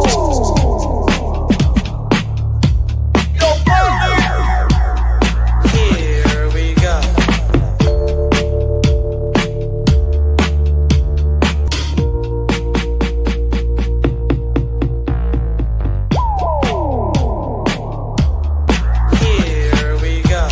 Here we go. Here we go.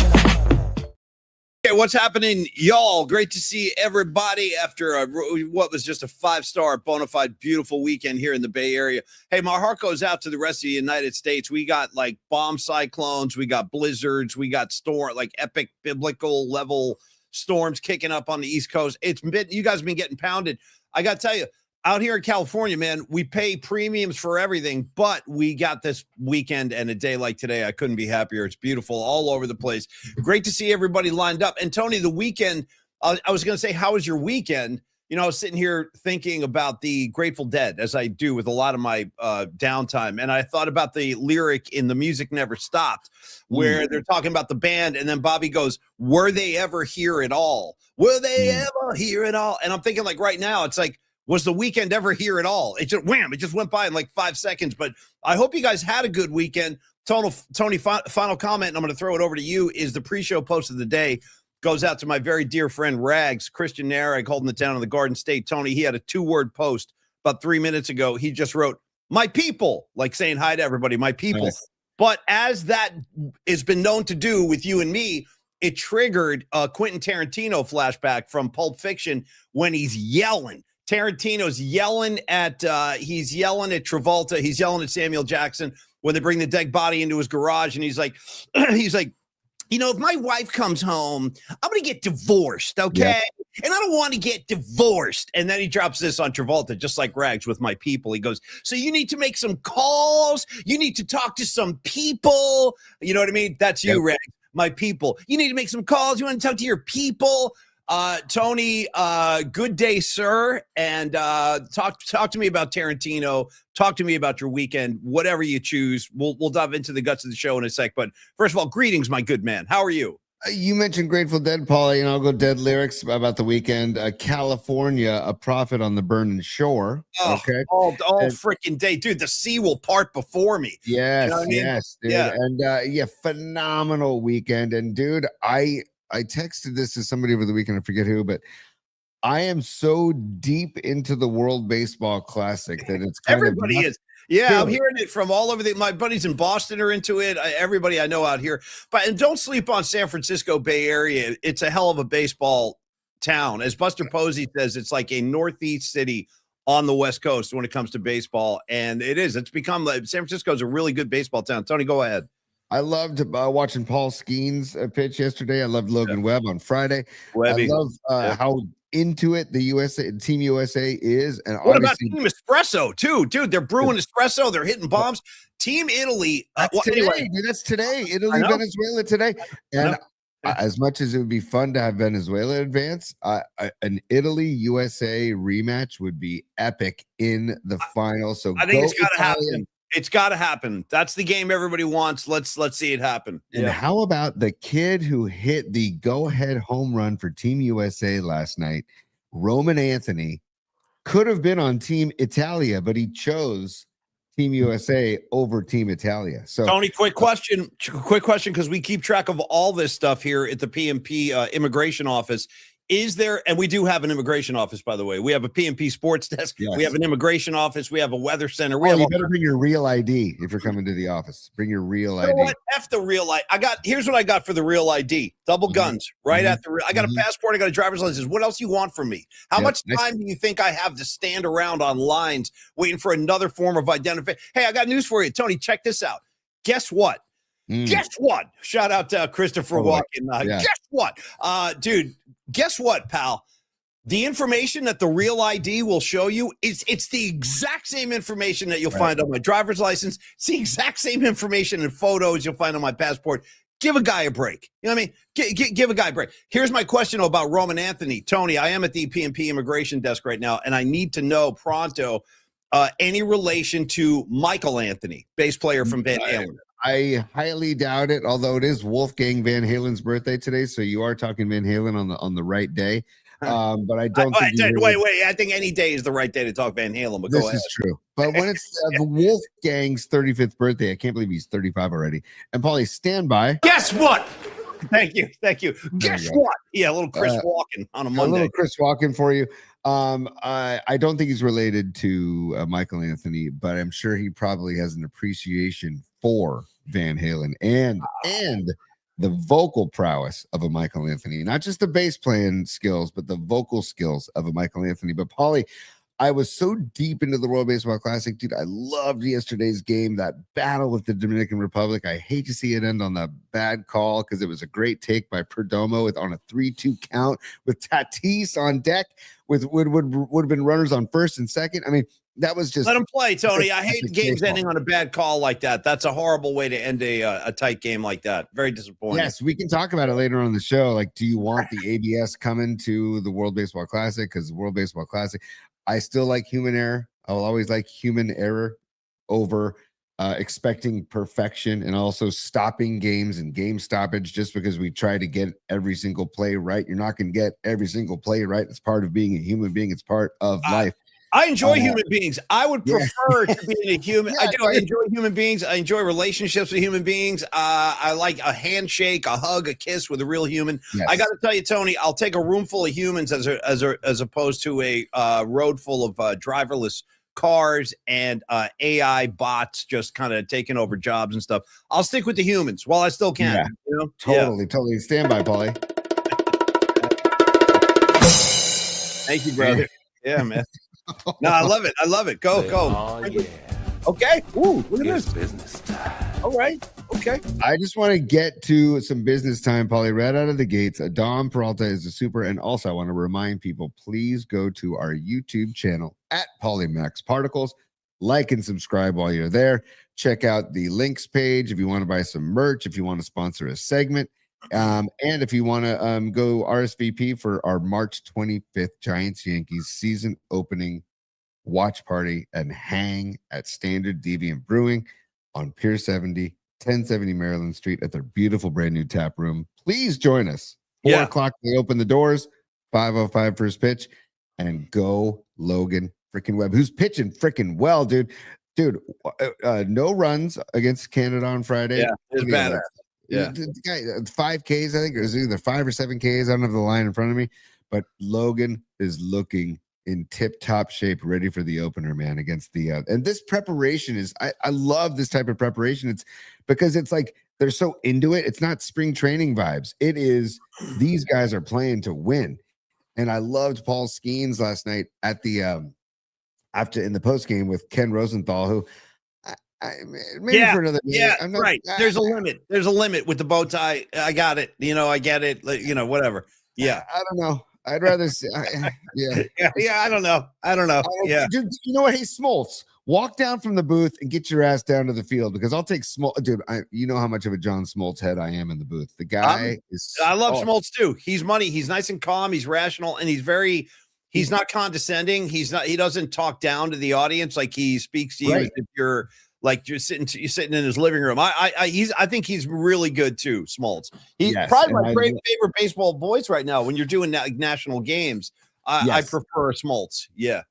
Hey, what's happening, y'all? Great to see everybody after what was just a 5-star, bona fide, beautiful weekend here in the Bay Area. Hey, my heart goes out to the rest of the United States. We got like bomb cyclones, we got blizzards, we got like epic biblical level storms kicking up on the East Coast. You guys have been getting pounded. I got to tell you, out here in California, man, we pay premiums for everything, but we got this weekend and a day like today. I couldn't be happier. It's beautiful all over the place. Great to see everybody lined up. And Tony, the weekend, I was going to say, how was your weekend? You know, I was sitting here thinking about the Grateful Dead, as I do with a lot of my downtime. And I thought about the lyric in The Music Never Stopped, where they're talking about the band. And then Bobby goes, were they ever here at all? Were they ever here at all? And I'm thinking, like, right now, it's like, was the weekend ever here at all? It just wham! It just went by in like 5 seconds. But I hope you guys had a good weekend. Tony, final comment, and I'm going to throw it over to you, is the pre-show post of the day goes out to my very dear friend Rags, Christian Narag, holding it down in the Garden State. Tony, he had a 2-word post about 3 minutes ago. He just wrote, my people, like saying hi to everybody, my people. Nice. But as that has been known to do with you and me, it triggered a Quentin Tarantino flashback from Pulp Fiction when he's yelling. Tarantino's yelling at Travolta. He's yelling at Samuel Jackson when they bring the dead body into his garage. And he's like, you know, if my wife comes home, I'm going to get divorced. Okay. Yep. And I don't want to get divorced. And then he drops this on Travolta, just like Rags with my people. He goes, so you need to make some calls. You need to talk to some people. You know what I mean? That's you, Rags, my people. You need to make some calls. You want to talk to your people. Tony, good day, sir. And talk to me about Tarantino. Talk to me about your weekend, whatever you choose. We'll dive into the guts of the show in a sec. But first of all, greetings, my good man. How are you? You mentioned Grateful Dead, Paulie, and I'll go dead lyrics about the weekend. California, a prophet on the burning shore. Oh, okay, all freaking day, dude. The sea will part before me. Yes, you know what I mean? Yes, dude. Yeah. And phenomenal weekend. And dude, I texted this to somebody over the weekend, I forget who, but I am so deep into the World Baseball Classic that it's kind everybody is. Yeah, I'm hearing it from all over my buddies in Boston are into it. Everybody I know out here. And don't sleep on San Francisco Bay Area. It's a hell of a baseball town. As Buster Posey says, it's like a Northeast city on the West Coast when it comes to baseball. And it is. It's become San Francisco is a really good baseball town. Tony, go ahead. I loved watching Paul Skeens pitch yesterday. I loved Logan Webb on Friday. Webby. I love how into it the Team USA is. And what about Team Espresso too, dude? They're brewing espresso. They're hitting bombs. Team Italy. Anyway, dude, that's today. Italy, Venezuela today. And as much as it would be fun to have Venezuela advance, an Italy USA rematch would be epic in the final. So I think it's got to happen. It's got to happen. That's the game everybody wants. Let's see it happen. And how about the kid who hit the go-ahead home run for Team USA last night? Roman Anthony could have been on Team Italia, but he chose Team USA over Team Italia. So, Tony, quick question, because we keep track of all this stuff here at the PMP immigration office. Is there, and we do have an immigration office, by the way. We have a PMP sports desk. Yes. We have an immigration office. We have a weather center. You better bring your real ID if you're coming to the office. Bring your real ID. What? F the real ID. Here's what I got for the real ID. Double guns, right at the. I got a passport. I got a driver's license. What else you want from me? How much time do you think I have to stand around on lines waiting for another form of identification? Hey, I got news for you, Tony. Check this out. Guess what? Guess what? Shout out to Christopher Walken. Guess what? Dude, guess what, pal? The information that the real ID will show you it's the exact same information that you'll find on my driver's license. It's the exact same information and photos you'll find on my passport. Give a guy a break. You know what I mean? Give a guy a break. Here's my question about Roman Anthony. Tony, I am at the PMP immigration desk right now, and I need to know pronto any relation to Michael Anthony, bass player from Van Halen. I highly doubt it, although it is Wolfgang Van Halen's birthday today, so you are talking Van Halen on the right day. But I don't think wait. I think any day is the right day to talk Van Halen. But this go ahead. is true. But when it's the Wolfgang's 35th birthday, I can't believe he's 35 already. And Paulie, stand by. Guess what? Thank you. Guess what? Yeah, a little Chris Walken on a Monday. A little Chris Walken for you. I don't think he's related to Michael Anthony, but I'm sure he probably has an appreciation for Van Halen and the vocal prowess of a Michael Anthony, not just the bass playing skills, but the vocal skills of a Michael Anthony. But Paulie, I was so deep into the World Baseball Classic, dude. I loved yesterday's game, that battle with the Dominican Republic. I hate to see it end on a bad call because it was a great take by Perdomo on a 3-2 count with Tatis on deck would have been runners on first and second. I mean, that was just— let him play, Tony. I hate games ending on a bad call like that. That's a horrible way to end a tight game like that. Very disappointing. Yes, we can talk about it later on the show. Like, do you want the ABS coming to the World Baseball Classic? Because the World Baseball Classic, I still like human error. I will always like human error over expecting perfection, and also stopping games and game stoppage just because we try to get every single play right. You're not going to get every single play right. It's part of being a human being. It's part of life. I enjoy human beings. I would prefer to be a human. I enjoy human beings. I enjoy relationships with human beings. I like a handshake, a hug, a kiss with a real human. Yes. I got to tell you, Tony, I'll take a room full of humans as opposed to a road full of driverless cars and AI bots just kind of taking over jobs and stuff. I'll stick with the humans while I still can. Yeah, you know? Totally. Stand by, Paulie. Thank you, brother. Yeah, man. No, I love it. Go. Oh, yeah. Okay. Ooh, look at this. Business time. All right. Okay. I just want to get to some business time, Paulie, right out of the gates. Dom Peralta is a super. And also, I want to remind people, please go to our YouTube channel at Polymax Particles. Like and subscribe while you're there. Check out the links page if you want to buy some merch, if you want to sponsor a segment. And if you want to go RSVP for our March 25th Giants-Yankees season opening watch party and hang at Standard Deviant Brewing on Pier 70, 1070 Maryland Street at their beautiful brand new tap room. Please join us. 4 o'clock, they open the doors, 5:05 first pitch, and go Logan freaking Webb, who's pitching freaking well, dude. No runs against Canada on Friday. Yeah, it's badass. Yeah, the guy, 5 Ks, I think it was either 5 or 7 Ks. I don't have the line in front of me, but Logan is looking in tip-top shape, ready for the opener, man, against the and this preparation is I love this type of preparation. It's because it's like they're so into it. It's not spring training vibes. It is these guys are playing to win. And I loved Paul Skeens last night at the after in the post game with Ken Rosenthal, who maybe for another day. Yeah, right. There's a limit. There's a limit with the bow tie. I got it. I get it. Whatever. Yeah. I don't know. I'd rather say, yeah. I don't know. Yeah. Dude, you know what? Hey, Smoltz, walk down from the booth and get your ass down to the field because I'll take Smoltz. Dude, you know how much of a John Smoltz head I am in the booth. The guy is. I love Smoltz too. He's money. He's nice and calm. He's rational, and he's not condescending. He doesn't talk down to the audience like he speaks to you as if you're like you're sitting in his living room. I think he's really good too, Smoltz. He's probably my favorite baseball voice right now. When you're doing national games, I prefer Smoltz. Yeah,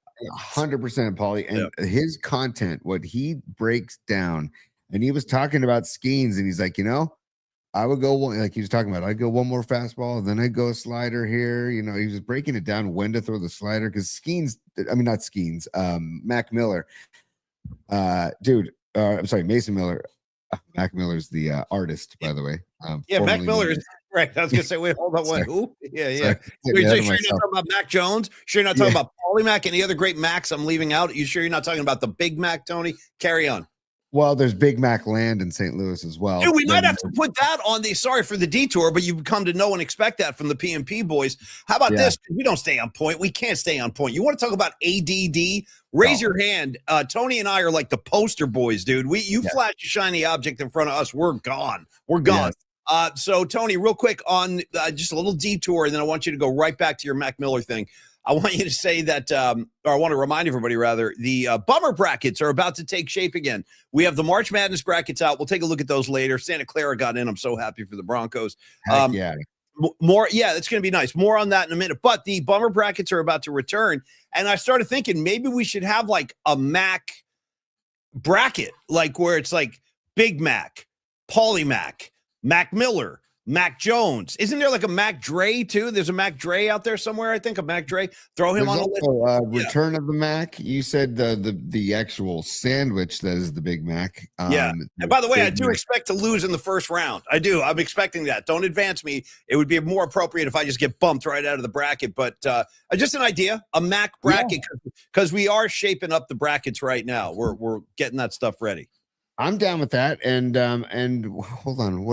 100%, Paulie. And his content, what he breaks down, and he was talking about Skeens, and he's like, I would go like he was talking about. I'd go one more fastball, then I'd go a slider here. He was breaking it down when to throw the slider because Skeens. I mean, not Skeens. Mac Miller. Dude. I'm sorry, Mason Miller. Mac Miller's the artist, by the way. Mac Miller is right. I was gonna say, wait, hold on, what? Who? Yeah. Sure you're not talking about Mac Jones? Sure you're not talking about Paulie Mac and the other great Macs I'm leaving out? You sure you're not talking about the Big Mac, Tony? Carry on. Well, there's Big Mac Land in St. Louis as well. Dude, we might have to put that on the. Sorry for the detour, but you've come to know and expect that from the PMP boys. How about this? We don't stay on point. We can't stay on point. You want to talk about ADD? Raise your hand. Tony and I are like the poster boys, dude. You flash a shiny object in front of us, we're gone. We're gone. Yes. So, Tony, real quick on just a little detour, and then I want you to go right back to your Mac Miller thing. I want you to say that, or I want to remind everybody, rather, the bummer brackets are about to take shape again. We have the March Madness brackets out. We'll take a look at those later. Santa Clara got in. I'm so happy for the Broncos. More, yeah, it's going to be nice. More on that in a minute. But the bummer brackets are about to return, and I started thinking maybe we should have like a Mac bracket, like where it's like Big Mac, Paulie Mac, Mac Miller, Mac Jones. Isn't there like a Mac Dre too? There's a Mac Dre out there somewhere. I think a Mac Dre. Throw him There's on the list. also Return of the Mac. You said the actual sandwich that is the Big Mac. Yeah. And by the way, I do Mac. expect to lose in the first round. I do. I'm expecting that. Don't advance me. It would be more appropriate if I just get bumped right out of the bracket. But just an idea, a Mac bracket, because we are shaping up the brackets right now. We're getting that stuff ready. I'm down with that. And hold on.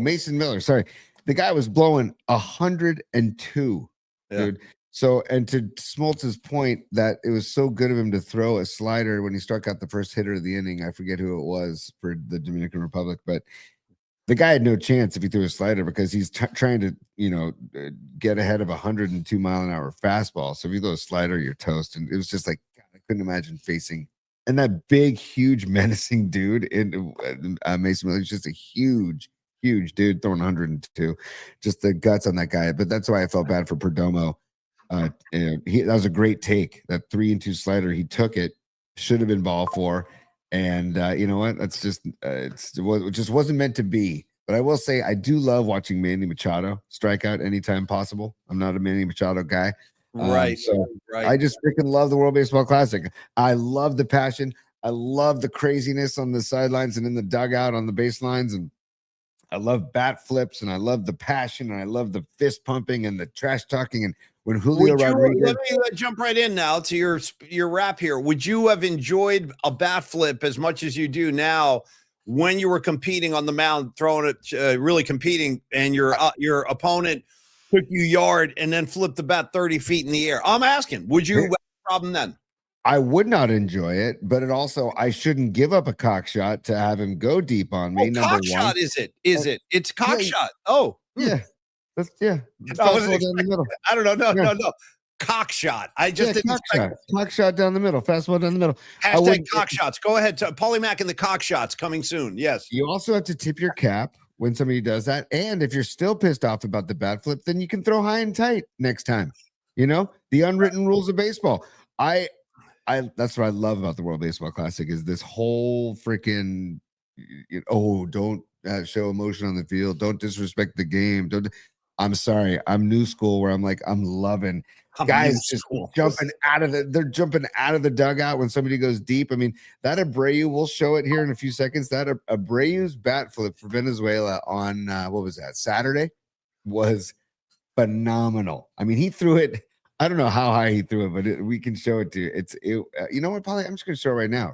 Mason Miller. Sorry. The guy was blowing 102, dude. So, and to Smoltz's point that it was so good of him to throw a slider when he struck out the first hitter of the inning. I forget who it was for the Dominican Republic, but the guy had no chance if he threw a slider because he's trying to, get ahead of 102-mile-an-hour fastball. So if you throw a slider, you're toast. And it was just like, God, I couldn't imagine facing. And that big, huge, menacing dude in Mason Miller is just a huge dude throwing 102. Just the guts on that guy. But that's why I felt bad for Perdomo. That was a great take. That 3-2 slider, he took it. Should have been ball 4. And you know what? That's just it just wasn't meant to be. But I will say I do love watching Manny Machado strike out anytime possible. I'm not a Manny Machado guy. Right. I just freaking love the World Baseball Classic. I love the passion. I love the craziness on the sidelines and in the dugout on the baselines. And I love bat flips and I love the passion and I love the fist pumping and the trash talking. And when Julio Rodriguez, let me jump right in now to your wrap here. Would you have enjoyed a bat flip as much as you do now when you were competing on the mound, throwing it, really competing, and your opponent took you yard and then flipped the bat 30 feet in the air? I'm asking, would you have a problem then? I would not enjoy it, but it also I shouldn't give up a cock shot to have him go deep on me. Number cock shot, is it? It's cock shot. Oh, yeah. That's I don't know. No. Cock shot. I just didn't cock shot down the middle. Fastball down the middle. Hashtag cock shots. Go ahead. Paulie Mac and the cock shots coming soon. Yes. You also have to tip your cap when somebody does that. And if you're still pissed off about the bat flip, then you can throw high and tight next time. The unwritten rules of baseball. That's what I love about the World Baseball Classic is this whole freaking, don't show emotion on the field. Don't disrespect the game. I'm sorry. I'm new school where I'm loving guys just jumping out of the dugout when somebody goes deep. I mean, that Abreu, we'll show it here in a few seconds. That Abreu's bat flip for Venezuela on what was that, Saturday, was phenomenal. I mean, he threw it. I don't know how high he threw it, but we can show it to you. You know what, Polly? I'm just going to show it right now.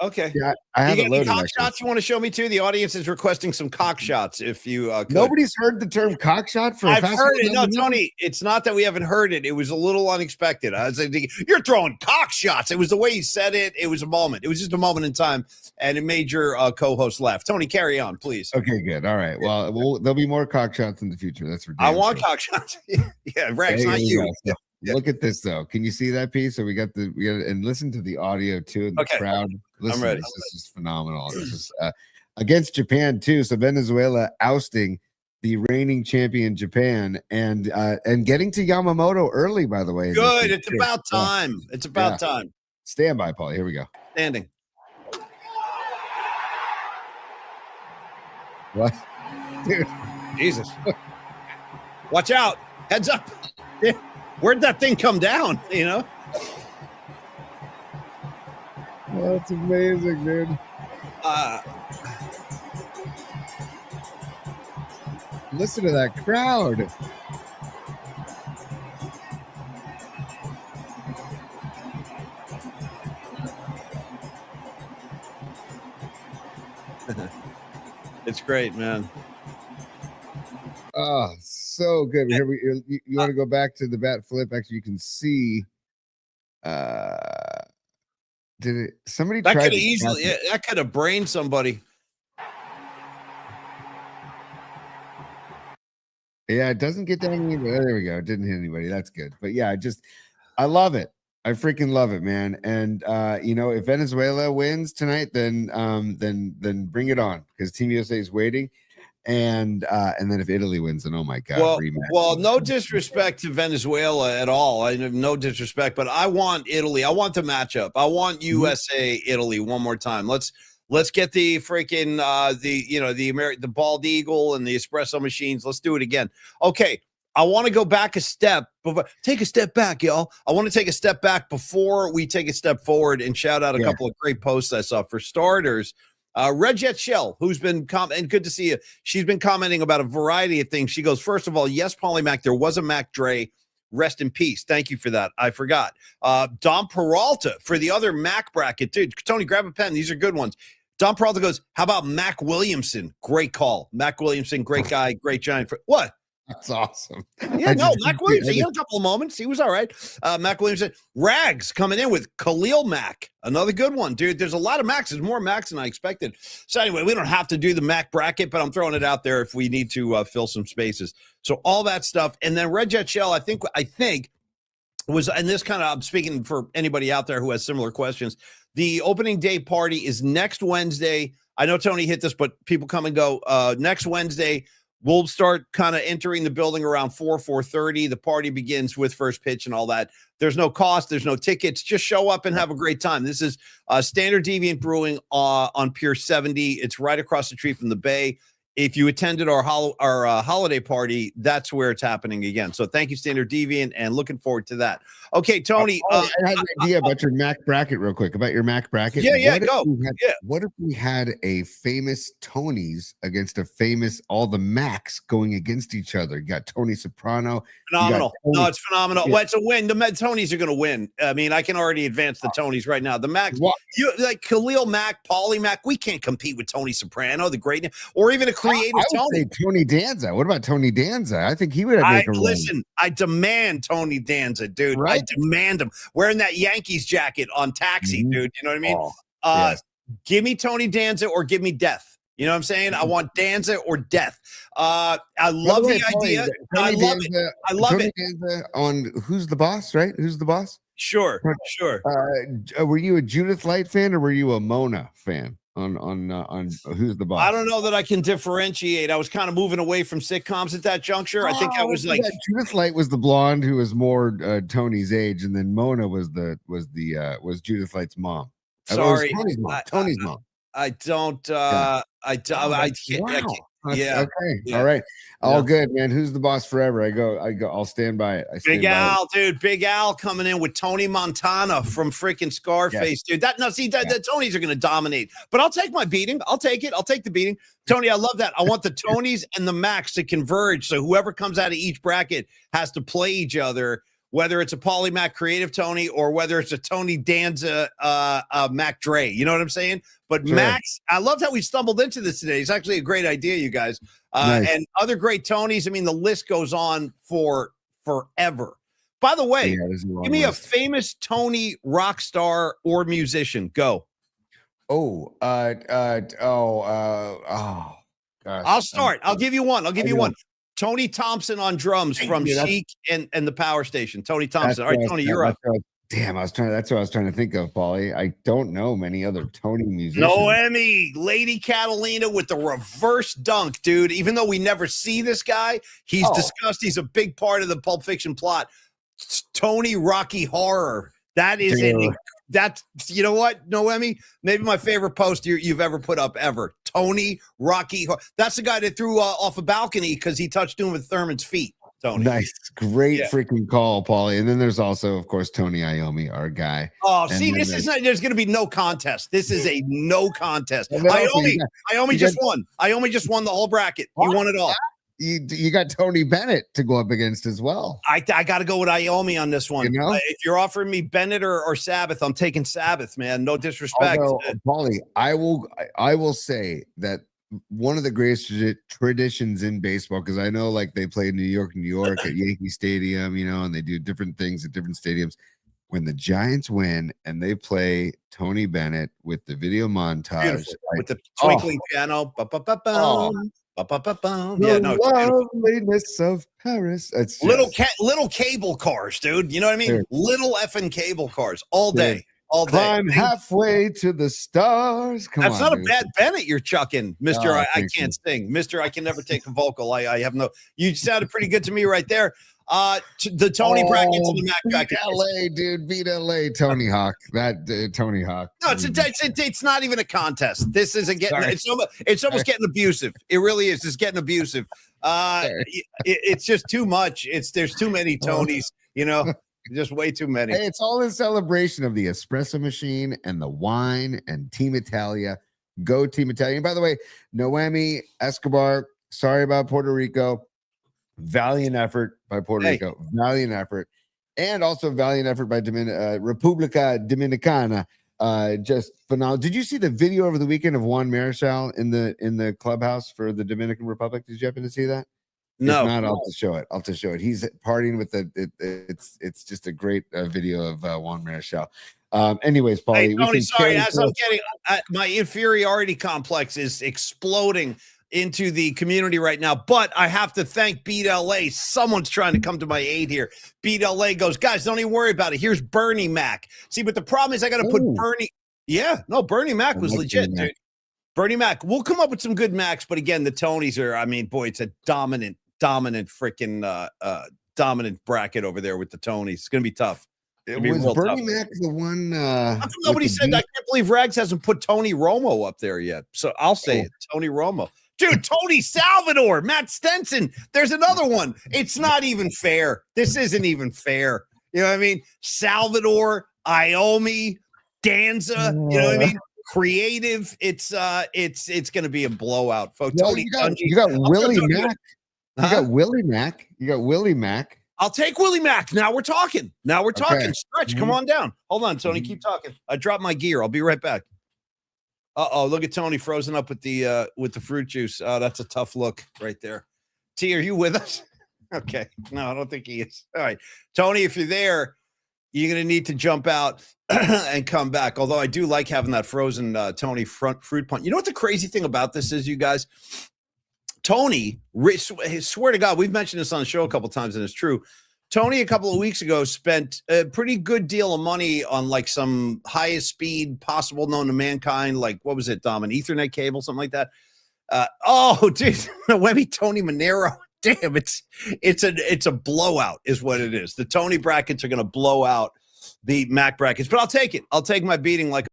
Okay. Yeah, I have it loaded. Cock shots you want to show me too? The audience is requesting some cock shots. If you could. Nobody's heard the term cock shot for. I've heard it. No, Tony, it's not that we haven't heard it. It was a little unexpected. I was like, you're throwing cock shots. It was the way you said it. It was a moment. It was just a moment in time, and it made your co-host laugh. Tony, carry on, please. Okay, good. All right. Well, there'll be more cock shots in the future. That's for. I want cock shots. Yeah, Rex, not you. Yeah. Look at this though. Can you see that piece? So we got and listen to the audio too. And the crowd. Listen, I'm ready. This is phenomenal. This is against Japan too. So Venezuela ousting the reigning champion Japan and getting to Yamamoto early. By the way, good. It's about time. It's about time. Stand by, Paul. Here we go. Standing. What, dude? Jesus. Watch out. Heads up. Where'd that thing come down? That's amazing, dude. Listen to that crowd. It's great, man. Oh, so good. Here you want to go back to the bat flip? Actually, you can see. Did it? Somebody that tried could easily. That could have brained somebody. Yeah, it doesn't get down anybody. There we go. It didn't hit anybody. That's good. But yeah, I love it. I freaking love it, man. And if Venezuela wins tonight, then bring it on because Team USA is waiting. And then if Italy wins, then oh my god, Well, rematch. well, no disrespect to Venezuela at all. I have no disrespect, but I want Italy. I want the matchup. I want USA Italy one more time. Let's get the freaking the bald eagle and the espresso machines. Let's do it again. Okay. I want to go back a step. Take a step back, y'all. I want to take a step back before we take a step forward and shout out a couple of great posts I saw. For starters, Red Jet Shell, who's been and good to see you. She's been commenting about a variety of things. She goes, first of all, yes, Paulie Mac, there was a Mac Dre. Rest in peace. Thank you for that. I forgot. Dom Peralta for the other Mac bracket. Dude, Tony, grab a pen. These are good ones. Don Peralta goes, how about Mac Williamson? Great call. Mac Williamson, great guy, great giant. What? That's awesome. Yeah, no, Mac Williamson, he had a couple of moments. He was all right. Mac Williamson, Rags coming in with Khalil Mack, another good one, dude. There's a lot of Macs. There's more Macs than I expected. So anyway, we don't have to do the Mac bracket, but I'm throwing it out there if we need to fill some spaces. So all that stuff. And then Red Jet Shell, I think was, and this kind of, I'm speaking for anybody out there who has similar questions. The opening day party is next Wednesday. I know Tony hit this, but people come and go. Next Wednesday, we'll start kind of entering the building around 4:30. The party begins with first pitch and all that. There's no cost. There's no tickets. Just show up and have a great time. This is Standard Deviant Brewing on Pier 70. It's right across the street from the Bay. If you attended our holiday party, that's where it's happening again. So thank you, Standard Deviant, and looking forward to that. Okay, Tony. I had an idea about your Mac bracket real quick, about your Mac bracket. Yeah, go. What if we had a famous Tonys against all the Macs going against each other? You got Tony Soprano. Phenomenal. No, it's phenomenal. Yeah. Well, it's a win. The Tonys are going to win. I mean, I can already advance the Tonys right now. The Macs, like Khalil Mack, Paulie Mack, we can't compete with Tony Soprano, the great, or even a creative Tony. Say Tony Danza. What about Tony Danza? I think he would have made a listen. I demand Tony Danza, dude. Right? I demand him wearing that Yankees jacket on Taxi, dude. You know what I mean? Yes. Give me Tony Danza or give me death. You know what I'm saying? I want Danza or death. I love the idea. I love it. I love it. Danza on Who's the Boss, right? Who's the Boss? Sure. Were you a Judith Light fan or were you a Mona fan? On Who's the Boss? I don't know that I can differentiate. I was kind of moving away from sitcoms at that juncture. I think I was like Judith Light was the blonde who was more Tony's age, and then Mona was Judith Light's mom. Sorry, Tony's mom. I don't. Wow. Yeah. Okay. Yeah. All right. All good, man. Who's the boss forever? I go. I'll stand by it. Big Al, dude. Big Al coming in with Tony Montana from freaking Scarface, dude. The Tonys are going to dominate, but I'll take my beating. I'll take it. I'll take the beating. Tony, I love that. I want the Tonys and the Macs to converge. So whoever comes out of each bracket has to play each other, whether it's a Paulie Mac creative Tony or whether it's a Tony Danza Mac Dre. You know what I'm saying? But sure. Max, I loved how we stumbled into this today. It's actually a great idea, you guys. Nice. And other great Tonys. I mean, the list goes on for forever. By the way, give me a famous Tony rock star or musician. Go. Gosh. I'll start. I'll give you one. Tony Thompson on drums from Chic and the Power Station. Tony Thompson. All right, Tony, you're up. Damn, that's what I was trying to think of, Paulie. I don't know many other Tony musicians. Noemi, Lady Catalina with the reverse dunk, dude. Even though we never see this guy, he's discussed. He's a big part of the Pulp Fiction plot. Tony Rocky Horror. That is it. That's, you know what, Noemi? Maybe my favorite post you've ever put up ever. Tony Rocky. That's the guy that threw off a balcony because he touched Uma Thurman's feet. Tony. Nice. Great freaking call, Paulie. And then there's also, of course, Tony Iommi, our guy. Oh, see, this is not, there's going to be no contest. This is a no contest. Iommi just won. Iommi just won the whole bracket. He won it all. You got Tony Bennett to go up against as well. I got to go with Iommi on this one. You know? If you're offering me Bennett or Sabbath, I'm taking Sabbath, man. No disrespect. Paulie, I will say that one of the greatest traditions in baseball, because I know like they play New York at Yankee Stadium, you know, and they do different things at different stadiums. When the Giants win and they play Tony Bennett with the video montage, with the twinkling piano, yeah, no, loveliness of Paris. It's little cable cars, dude. You know what I mean? Sure. Little effing cable cars all day. all day. Climb halfway to the stars. Come That's on, not a dude. bad Bennett you're chucking, Mister. Oh, I thank can't you. sing, Mister. I can never take a vocal. I have no. You sounded pretty good to me right there. The Tony brackets and the Mac beat brackets. LA, dude. Beat LA. Tony Hawk. Tony Hawk. No, it's not even a contest. This isn't getting. Sorry. It's almost getting abusive. It really is. It's getting abusive. It's just too much. There's too many Tonys. Just way too many. Hey, it's all in celebration of the espresso machine and the wine and Team Italia. Go Team Italia. And by the way, Noemi Escobar, sorry about Puerto Rico. Valiant effort by Puerto Rico. Valiant effort. And also valiant effort by República Dominicana. Just phenomenal. Did you see the video over the weekend of Juan Marichal in the clubhouse for the Dominican Republic? Did you happen to see that? No, if not, I'll just show it. He's partying with it's just a great video of Juan Marichal. Anyways, Paulie, hey, Tony, sorry, as I'm getting my inferiority complex is exploding into the community right now, but I have to thank Beat LA. Someone's trying to come to my aid here. Beat LA goes, guys, don't even worry about it. Here's Bernie Mac. See, but the problem is I got to put Bernie. Yeah, no, Bernie Mac was legit, dude. Bernie Mac. We'll come up with some good Macs, but again, the Tonys are, I mean, boy, it's a dominant freaking dominant bracket over there with the Tonys. It's gonna be tough. Was Bernie Mac the one? Nobody said that. I can't believe Rags hasn't put Tony Romo up there yet. So I'll say it, Tony Romo. Dude, Tony Salvador, Matt Stenson. There's another one. It's not even fair. This isn't even fair. You know what I mean? Salvador, Iomi, Danza. You know what I mean? Creative. It's gonna be a blowout, folks. No, Tony, you got Willie Mac. You got Willie Mac. You got Willie Mac. I'll take Willie Mac. Now we're talking. Okay. Stretch, come on down. Hold on, Tony. Keep talking. I dropped my gear. I'll be right back. Look at Tony frozen up with the fruit juice. Oh, that's a tough look right there. T, are you with us? Okay. No, I don't think he is. All right. Tony, if you're there, you're going to need to jump out and come back. Although I do like having that frozen Tony fruit punch. You know what the crazy thing about this is, you guys? Tony, swear to God, we've mentioned this on the show a couple of times, and it's true. Tony, a couple of weeks ago, spent a pretty good deal of money on like some highest speed possible known to mankind. Like, what was it, Dom? An Ethernet cable, something like that. Dude, Webby Tony Monero. Damn, it's a blowout, is what it is. The Tony brackets are going to blow out the Mac brackets, but I'll take it. I'll take my beating like.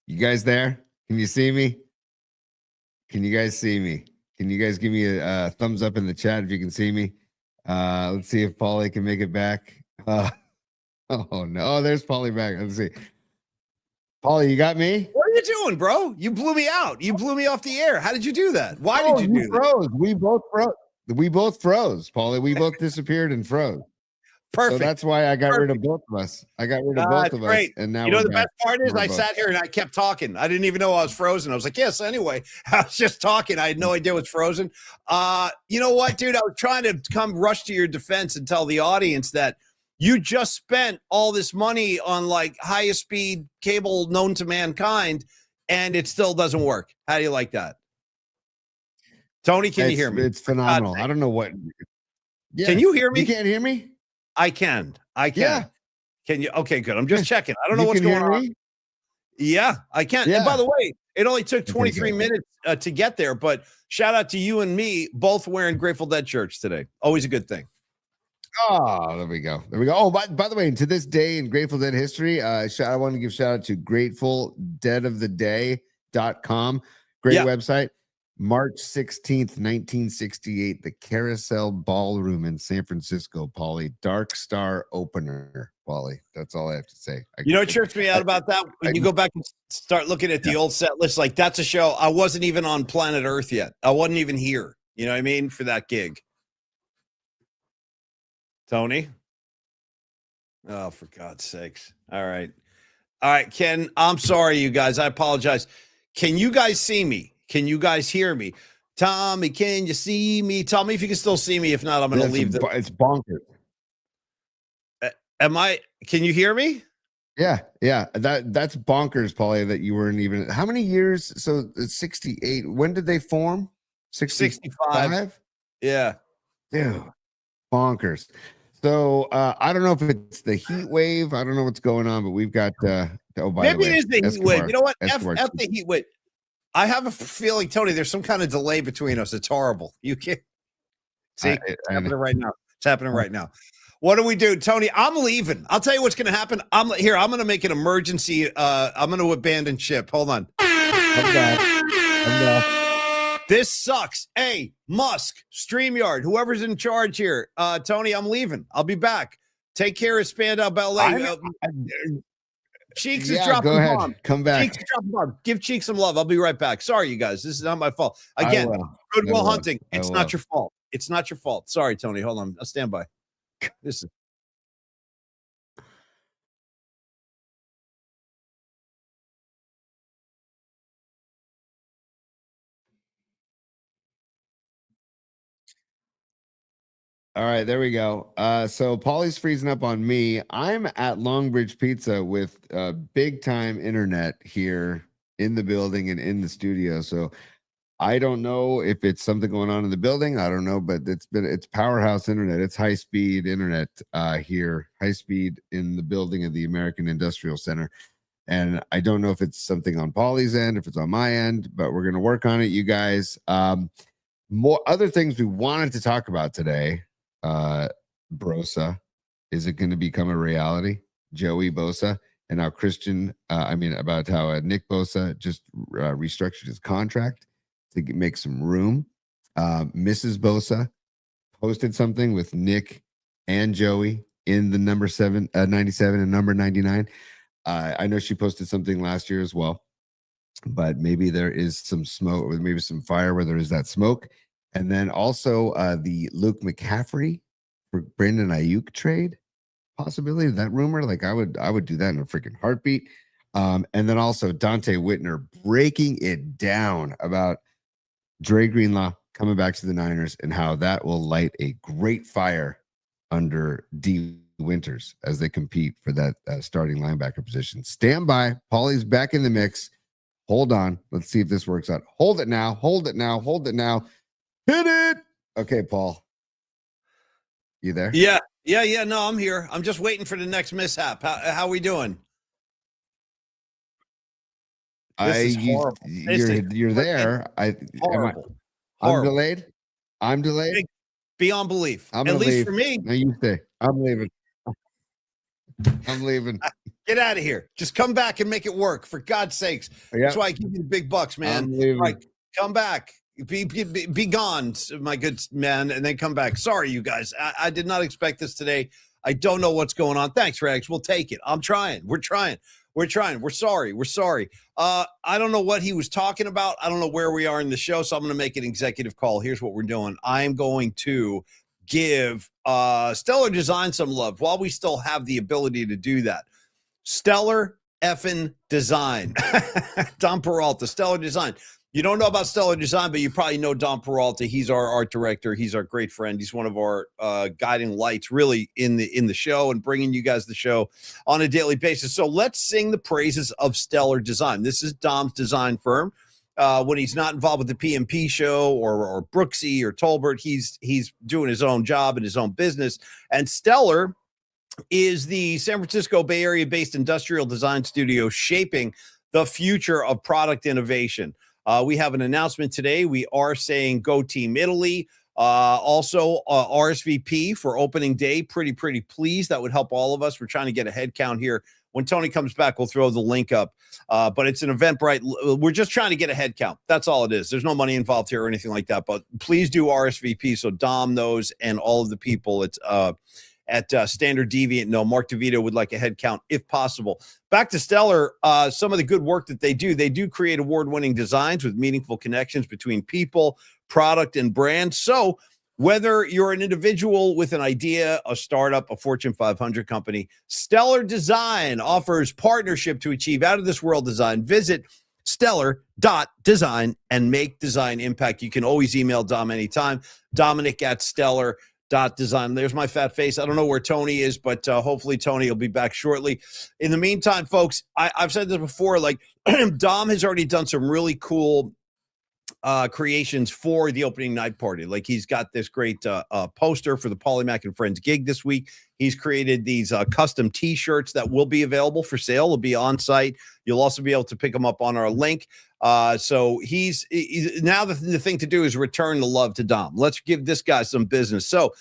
You guys there? Can you see me? Can you guys see me? Can you guys give me a thumbs up in the chat if you can see me? Let's see if Paulie can make it back. Oh no, there's Paulie back. Let's see. Paulie, you got me? What are you doing, bro? You blew me out. You blew me off the air. How did you do that? Why did you do froze. That? We both froze, Paulie. We both disappeared and froze. Perfect. So that's why I got rid of both of us. Great. And now the best part is I sat here and I kept talking. I didn't even know I was frozen. I was like, yes, anyway. I was just talking. I had no idea what's frozen. You know what, dude? I was trying to rush to your defense and tell the audience that you just spent all this money on like highest speed cable known to mankind, and it still doesn't work. How do you like that? Tony, can you hear me? It's phenomenal. I don't know what. Yeah. Can you hear me? You can't hear me? I can. Yeah. Can you? Okay, good. I'm just checking. I don't know what's going on. Yeah, I can. Yeah. And by the way, it only took 23 minutes to get there, but shout out to you and me both wearing Grateful Dead shirts today. Always a good thing. Oh, there we go. Oh, by the way, to this day in Grateful Dead history, I want to give shout out to GratefulDeadOfTheDay.com. Great website. March 16th, 1968, the Carousel Ballroom in San Francisco, Paulie. Dark Star opener, Paulie. That's all I have to say. You know what trips me out about that? When you go back and start looking at the old set list, like that's a show. I wasn't even on planet Earth yet. I wasn't even here. You know what I mean? For that gig. Tony? Oh, for God's sakes. All right, Ken, I'm sorry, you guys. I apologize. Can you guys see me? Can you guys hear me? Tommy, can you see me? Tell me if you can still see me. If not, I'm going to leave. It's bonkers. Can you hear me? Yeah. That's bonkers, Paulie, that you weren't even. How many years? So it's 68. When did they form? 65. Yeah. Dude, bonkers. So I don't know if it's the heat wave. I don't know what's going on, but we've got oh, by the Maybe it way, is the heat wave. Escobar. You know what? Escobar. F the heat wave. I have a feeling, Tony, there's some kind of delay between us. It's horrible. You can't see it's happening right now. It's happening right now. What do we do, Tony? I'm leaving. I'll tell you what's going to happen. I'm going to make an emergency. I'm going to abandon ship. Hold on. I'm back. This sucks. Hey, Musk, StreamYard, whoever's in charge here. Tony, I'm leaving. I'll be back. Take care of Spandau Ballet. Cheeks is dropping go ahead. bomb. Come back. Cheeks is dropping bomb. Give Cheeks some love. I'll be right back. Sorry, you guys. This is not my fault. Again, Goodwill Hunting. It's not your fault. It's not your fault. Sorry, Tony. Hold on. I'll stand by. This is. All right, there we go. So Paulie's freezing up on me. I'm at Longbridge Pizza with big time internet here in the building and in the studio. So I don't know if it's something going on in the building. I don't know, but it's powerhouse internet. It's high speed internet here, high speed in the building of the American Industrial Center. And I don't know if it's something on Paulie's end, if it's on my end, but we're gonna work on it, you guys. More other things we wanted to talk about today. Brosa, is it going to become a reality? Joey Bosa, and how about how Nick Bosa just restructured his contract to make some room. Mrs. Bosa posted something with Nick and Joey in the number 97 and number 99. I know she posted something last year as well, but maybe there is some smoke, or maybe some fire where there is that smoke. And then also the Luke McCaffrey for Brandon Ayuk trade possibility. That rumor, like I would do that in a freaking heartbeat. And then also Dante Whitner breaking it down about Dre Greenlaw coming back to the Niners and how that will light a great fire under D Winters as they compete for that starting linebacker position. Stand by. Paulie's back in the mix. Hold on. Let's see if this works out. Hold it now. Hold it now. Hold it now. Hit it. Okay, Paul. You there? Yeah. No, I'm here. I'm just waiting for the next mishap. How we doing? You're there. Horrible. I'm delayed. I'm delayed. Beyond belief. I'm At least leave. for me. Now you stay. I'm leaving. I'm leaving. Get out of here. Just come back and make it work. For God's sakes. Yep. That's why I give you the big bucks, man. I'm leaving. Like, come back. Be gone, my good man, and then come back. Sorry, you guys. I did not expect this today. I don't know what's going on. Thanks, Rags. We'll take it. I'm trying. We're trying. We're sorry. I don't know what he was talking about. I don't know where we are in the show, so I'm going to make an executive call. Here's what we're doing. I'm going to give Stellar Design some love while we still have the ability to do that. Stellar effing Design. Don Peralta, Stellar Design. You don't know about Stellar Design, but you probably know Don Peralta. He's our art director. He's our great friend. He's one of our guiding lights, really, in the show and bringing you guys the show on a daily basis. So let's sing the praises of Stellar Design. This is Dom's design firm. When he's not involved with the PMP show or Brooksy or Tolbert, he's doing his own job and his own business. And Stellar is the San Francisco Bay Area-based industrial design studio shaping the future of product innovation. We have an announcement today. We are saying go Team Italy. Also, RSVP for opening day. Pretty pleased. That would help all of us. We're trying to get a head count here. When Tony comes back, we'll throw the link up. But it's an Eventbrite. We're just trying to get a head count. That's all it is. There's no money involved here or anything like that. But please do RSVP so Dom knows and all of the people at Standard Deviant know. Mark DeVito would like a head count if possible. Back to Stellar, some of the good work that they do create award-winning designs with meaningful connections between people, product, and brand. So whether you're an individual with an idea, a startup, a Fortune 500 company, Stellar Design offers partnership to achieve out-of-this-world design. Visit stellar.design and make design impact. You can always email Dom anytime, Dominic@stellar.design. Design. There's my fat face. I don't know where Tony is, but hopefully Tony will be back shortly. In the meantime, folks, I've said this before, like Dom has already done some really cool creations for the opening night party. Like he's got this great poster for the Polymac and Friends gig this week. He's created these custom t-shirts that will be available for sale. They'll be on site. You'll also be able to pick them up on our link. So he's now the thing to do is return the love to Dom. Let's give this guy some business. So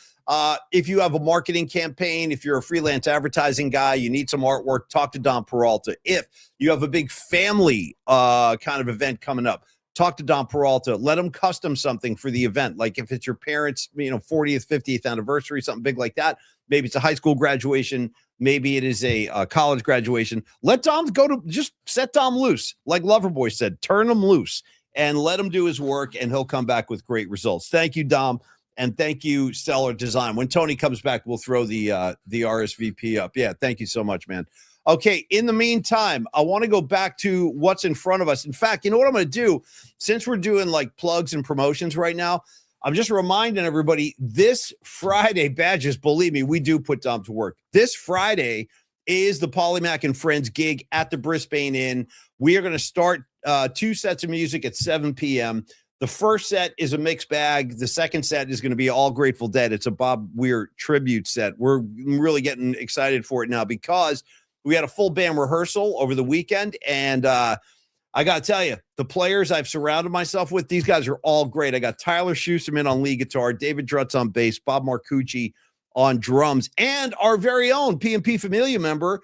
if you have a marketing campaign, if you're a freelance advertising guy, you need some artwork, talk to Dom Peralta. If you have a big family kind of event coming up, talk to Dom Peralta. Let him custom something for the event. Like if it's your parents', 40th, 50th anniversary, something big like that. Maybe it's a high school graduation. Maybe it is a college graduation. Let Dom just set Dom loose. Like Loverboy said, turn him loose and let him do his work, and he'll come back with great results. Thank you, Dom. And thank you, Stellar Design. When Tony comes back, we'll throw the RSVP up. Yeah, thank you so much, man. Okay, in the meantime, I want to go back to what's in front of us. In fact, you know what I'm going to do? Since we're doing like plugs and promotions right now, I'm just reminding everybody this Friday, badges, believe me, we do put Dom to work. This Friday is the Polymac and Friends gig at the Brisbane Inn. We are going to start 2 sets of music at 7 p.m. The first set is a mixed bag. The second set is going to be all Grateful Dead. It's a Bob Weir tribute set. We're really getting excited for it now because we had a full band rehearsal over the weekend, and I got to tell you, the players I've surrounded myself with, these guys are all great. I got Tyler Schusterman on lead guitar, David Drutz on bass, Bob Marcucci on drums, and our very own P&P Familia member,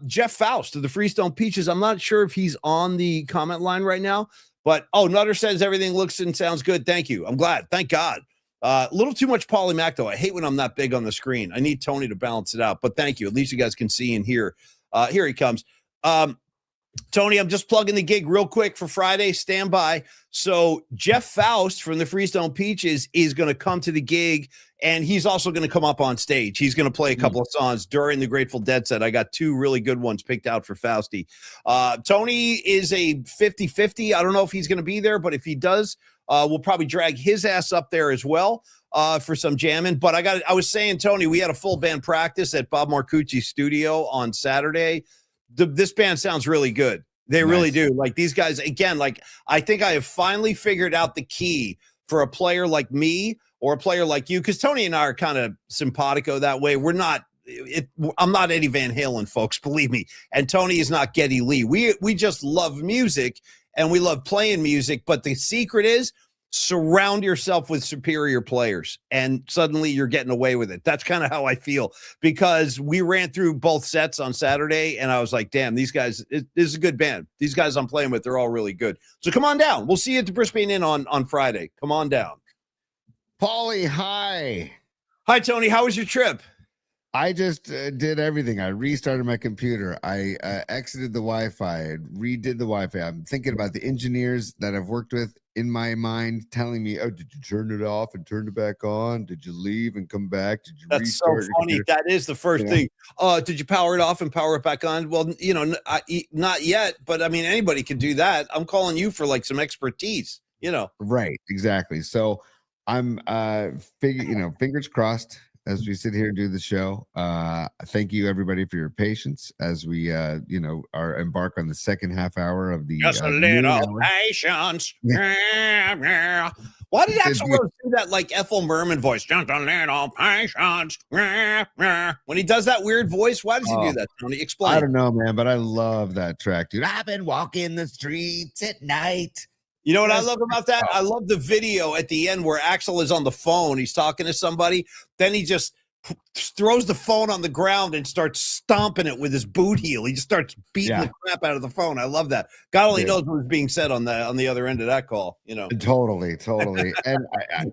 Jeff Faust of the Freestone Peaches. I'm not sure if he's on the comment line right now, but, Nutter says everything looks and sounds good. Thank you. I'm glad. Thank God. A little too much Polymac, though. I hate when I'm that big on the screen. I need Tony to balance it out, but thank you. At least you guys can see and hear. Here he comes. Tony, I'm just plugging the gig real quick for Friday. Stand by. So Jeff Faust from the Freestone Peaches is going to come to the gig, and he's also going to come up on stage. He's going to play a couple of songs during the Grateful Dead set. I got 2 really good ones picked out for Fausty. Tony is a 50-50. I don't know if he's going to be there, but if he does, we'll probably drag his ass up there as well for some jamming. But I was saying, Tony, we had a full band practice at Bob Marcucci's studio on Saturday. This band sounds really good. They really do. Like these guys, again, like I think I have finally figured out the key for a player like me or a player like you, because Tony and I are kind of simpatico that way. I'm not Eddie Van Halen, folks, believe me. And Tony is not Geddy Lee. We just love music and we love playing music. But the secret is surround yourself with superior players and suddenly you're getting away with it. That's kind of how I feel, because we ran through both sets on Saturday and I was like, damn, these guys, this is a good band. These guys I'm playing with, they're all really good. So come on down. We'll see you at the Brisbane Inn on Friday. Come on down. Paulie, hi. Hi, Tony. How was your trip? I just did everything. I restarted my computer. I exited the Wi-Fi, redid the Wi-Fi. I'm thinking about the engineers that I've worked with in my mind, telling me, "Oh, did you turn it off and turn it back on? Did you leave and come back? Did you?" That's so funny. That is the first thing. Did you power it off and power it back on? Well, not yet, but I mean, anybody can do that. I'm calling you for like some expertise. Right? Exactly. So I'm fingers crossed as we sit here and do the show. Thank you everybody for your patience as we are embark on the second half hour of the just a little patience. Why did Axl Rose do that like Ethel Merman voice? Just a little patience. When he does that weird voice, why does he do that, Tony? Explain. I don't know, man, but I love that track, dude. I've been walking the streets at night. You know what I love about that? I love the video at the end where Axl is on the phone. He's talking to somebody. Then he just throws the phone on the ground and starts stomping it with his boot heel. He just starts beating the crap out of the phone. I love that. God only knows what was being said on the other end of that call. Totally. And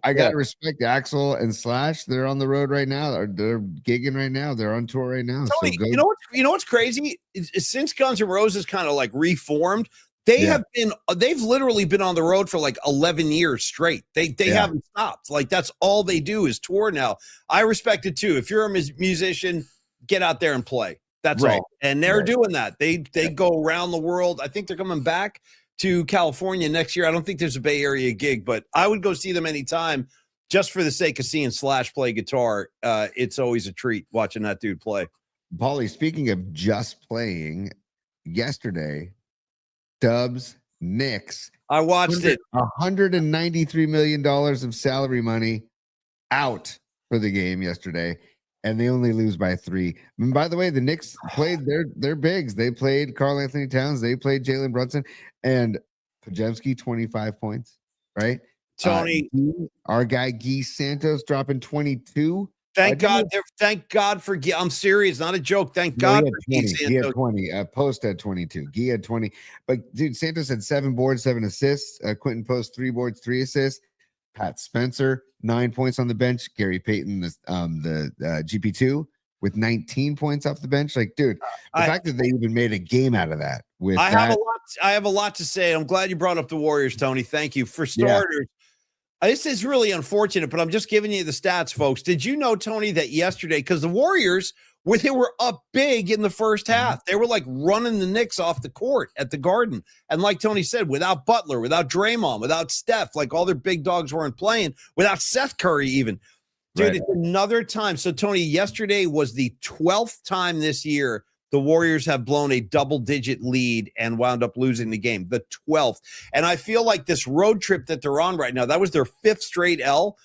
I got to respect Axl and Slash. They're on the road right now. They're gigging right now. They're on tour right now. Tony, you know what's crazy? Since Guns N' Roses kind of like reformed, they've literally been on the road for like 11 years straight. They haven't stopped. Like that's all they do is tour now. I respect it too. If you're a musician, get out there and play. That's all. And they're doing that. They go around the world. I think they're coming back to California next year. I don't think there's a Bay Area gig, but I would go see them anytime. just for the sake of seeing Slash play guitar, it's always a treat watching that dude play. Paulie, speaking of just playing, yesterday, Dubs, Knicks, I watched it. $193 million of salary money out for the game yesterday, and they only lose by 3. And by the way, the Knicks played their bigs. They played Karl Anthony Towns, they played Jalen Brunson, and Pajemski 25 points, right? Tony, our guy Guy Santos dropping 22. Thank God for Guy. I'm serious, not a joke. Thank God for Guy Santos. He had 20. Post had 22. Guy had 20. But dude, Santos had 7 boards, 7 assists. Quentin Post 3 boards, 3 assists. Pat Spencer 9 points on the bench. Gary Payton, the GP2 with 19 points off the bench. Like, dude, the fact that they even made a game out of that. I have a lot to say. I'm glad you brought up the Warriors, Tony. Thank you. For starters, this is really unfortunate, but I'm just giving you the stats, folks. Did you know, Tony, that yesterday, because the Warriors, they were up big in the first half. They were like running the Knicks off the court at the Garden. And like Tony said, without Butler, without Draymond, without Steph, like all their big dogs weren't playing, without Seth Curry even. Dude, It's another time. So, Tony, yesterday was the 12th time this year the Warriors have blown a double-digit lead and wound up losing the game, the 12th. And I feel like this road trip that they're on right now, that was their 5th straight L.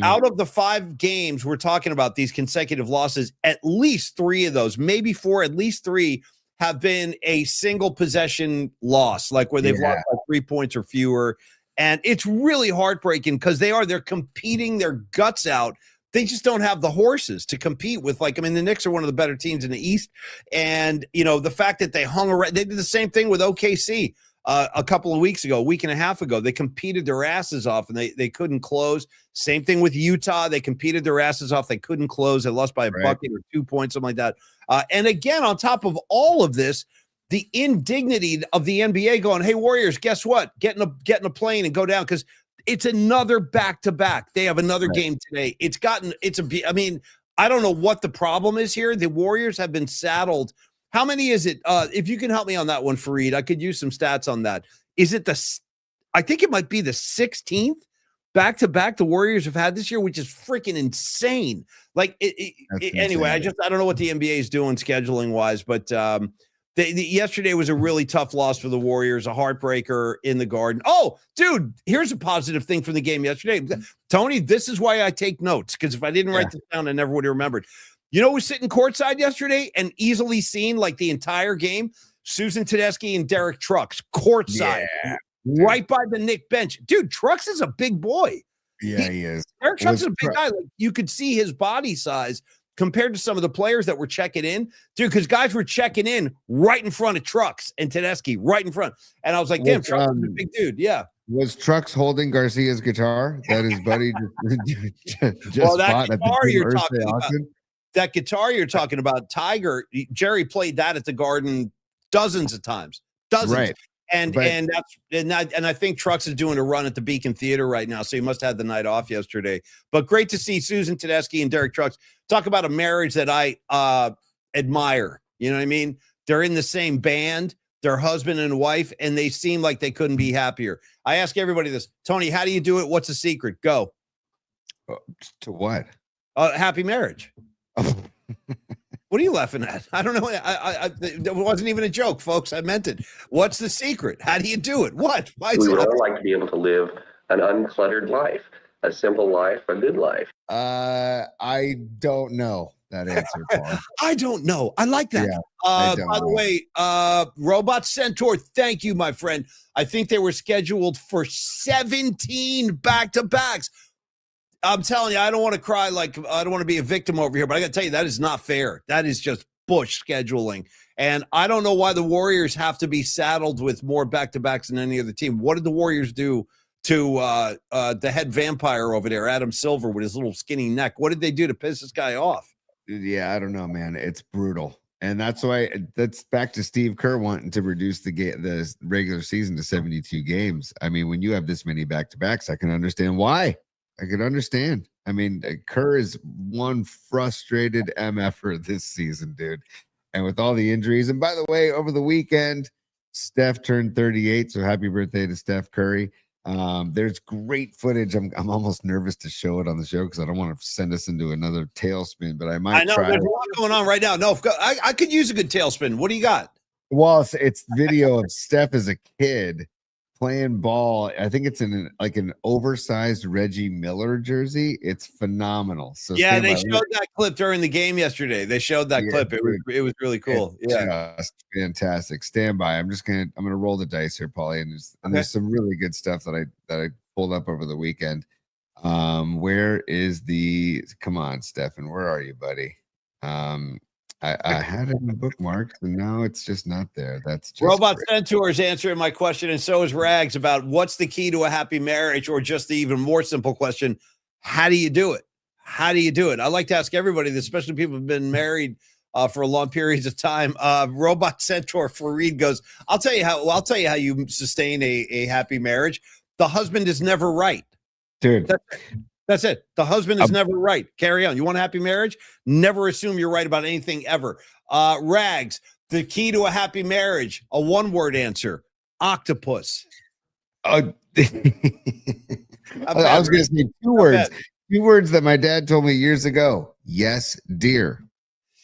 Out of the 5 games we're talking about, these consecutive losses, at least 3 of those, maybe 4, at least 3 have been a single possession loss, like where they've lost by 3 points or fewer. And it's really heartbreaking because they're competing their guts out. They just don't have the horses to compete with. Like, I mean, the Knicks are one of the better teams in the East. And, you know, the fact that they hung around, they did the same thing with OKC a couple of weeks ago, a week and a half ago. They competed their asses off and they couldn't close. Same thing with Utah. They competed their asses off. They couldn't close. They lost by a bucket or 2 points, something like that. And again, on top of all of this, the indignity of the NBA going, hey, Warriors, guess what? Get in a plane and go down because it's another back-to-back. They have another game today. I mean, I don't know what the problem is here. The Warriors have been saddled. How many is it? If you can help me on that one, Fareed, I could use some stats on that. Is it I think it might be the 16th back-to-back the Warriors have had this year, which is freaking insane. Like, anyway, I don't know what the NBA is doing scheduling-wise, but yesterday was a really tough loss for the Warriors, a heartbreaker in the Garden. Oh, dude, here's a positive thing from the game yesterday. Tony, this is why I take notes, because if I didn't write this down, I never would have remembered. You know who was sitting courtside yesterday and easily seen like the entire game? Susan Tedeschi and Derek Trucks, courtside, right by the Knick bench. Dude, Trucks is a big boy. Yeah, he is. Derek Trucks is a big guy. Like, you could see his body size compared to some of the players that were checking in, dude, because guys were checking in right in front of Trucks and Tedeschi, right in front. And I was like, damn, Trucks is a big dude. Yeah. Was Trucks holding Garcia's guitar that his buddy just that bought guitar you're talking about, that guitar you're talking about, Tiger, Jerry played that at the Garden dozens of times. Dozens. Right. And I think Trucks is doing a run at the Beacon Theater right now, so he must have the night off yesterday. But great to see Susan Tedeschi and Derek Trucks talk about a marriage that I admire. You know what I mean? They're in the same band, they're husband and wife, and they seem like they couldn't be happier. I ask everybody this, Tony, how do you do it? What's the secret? Go. To what? Happy marriage. What are you laughing at? I don't know. It wasn't even a joke, folks. I meant it. What's the secret? How do you do it? What? We would all like to be able to live an uncluttered life, a simple life, a good life. I don't know that answer, Paul. I don't know. I like that. Yeah, by the way, Robot Centaur, thank you, my friend. I think they were scheduled for 17 back-to-backs. I'm telling you, I don't want to cry like I don't want to be a victim over here, but I got to tell you, that is not fair. That is just Bush scheduling. And I don't know why the Warriors have to be saddled with more back-to-backs than any other team. What did the Warriors do to the head vampire over there, Adam Silver, with his little skinny neck? What did they do to piss this guy off? Yeah, I don't know, man. It's brutal. And that's why that's back to Steve Kerr wanting to reduce the regular season to 72 games. I mean, when you have this many back-to-backs, I can understand why. I could understand. I mean, Kerr is one frustrated MFer this season, dude. And with all the injuries. And by the way, over the weekend, Steph turned 38. So happy birthday to Steph Curry. There's great footage. I'm almost nervous to show it on the show because I don't want to send us into another tailspin, but I might I know try. there's a lot going on right now. No, I could use a good tailspin. What do you got? Well, it's video of Steph as a kid playing ball. I think it's in an oversized Reggie Miller jersey. It's phenomenal. So yeah, they showed that clip during the game yesterday. They showed that clip. It was really cool. Yeah, just fantastic. Stand by. I'm gonna roll the dice here, Paulie, and there's some really good stuff that I pulled up over the weekend. Where is come on, Stefan, where are you, buddy? I had it in the bookmarks, and now it's just not there. That's just Robot Centaur is answering my question, and so is Rags about what's the key to a happy marriage, or just the even more simple question: how do you do it? How do you do it? I like to ask everybody this, especially people who've been married for long periods of time. Robot Centaur Fareed goes, I'll tell you how you sustain a happy marriage. The husband is never right, dude. That's it. The husband is never right. Carry on. You want a happy marriage? Never assume you're right about anything ever. Rags, the key to a happy marriage, a one-word answer: octopus. I was going to say two words. Two words that my dad told me years ago. Yes, dear.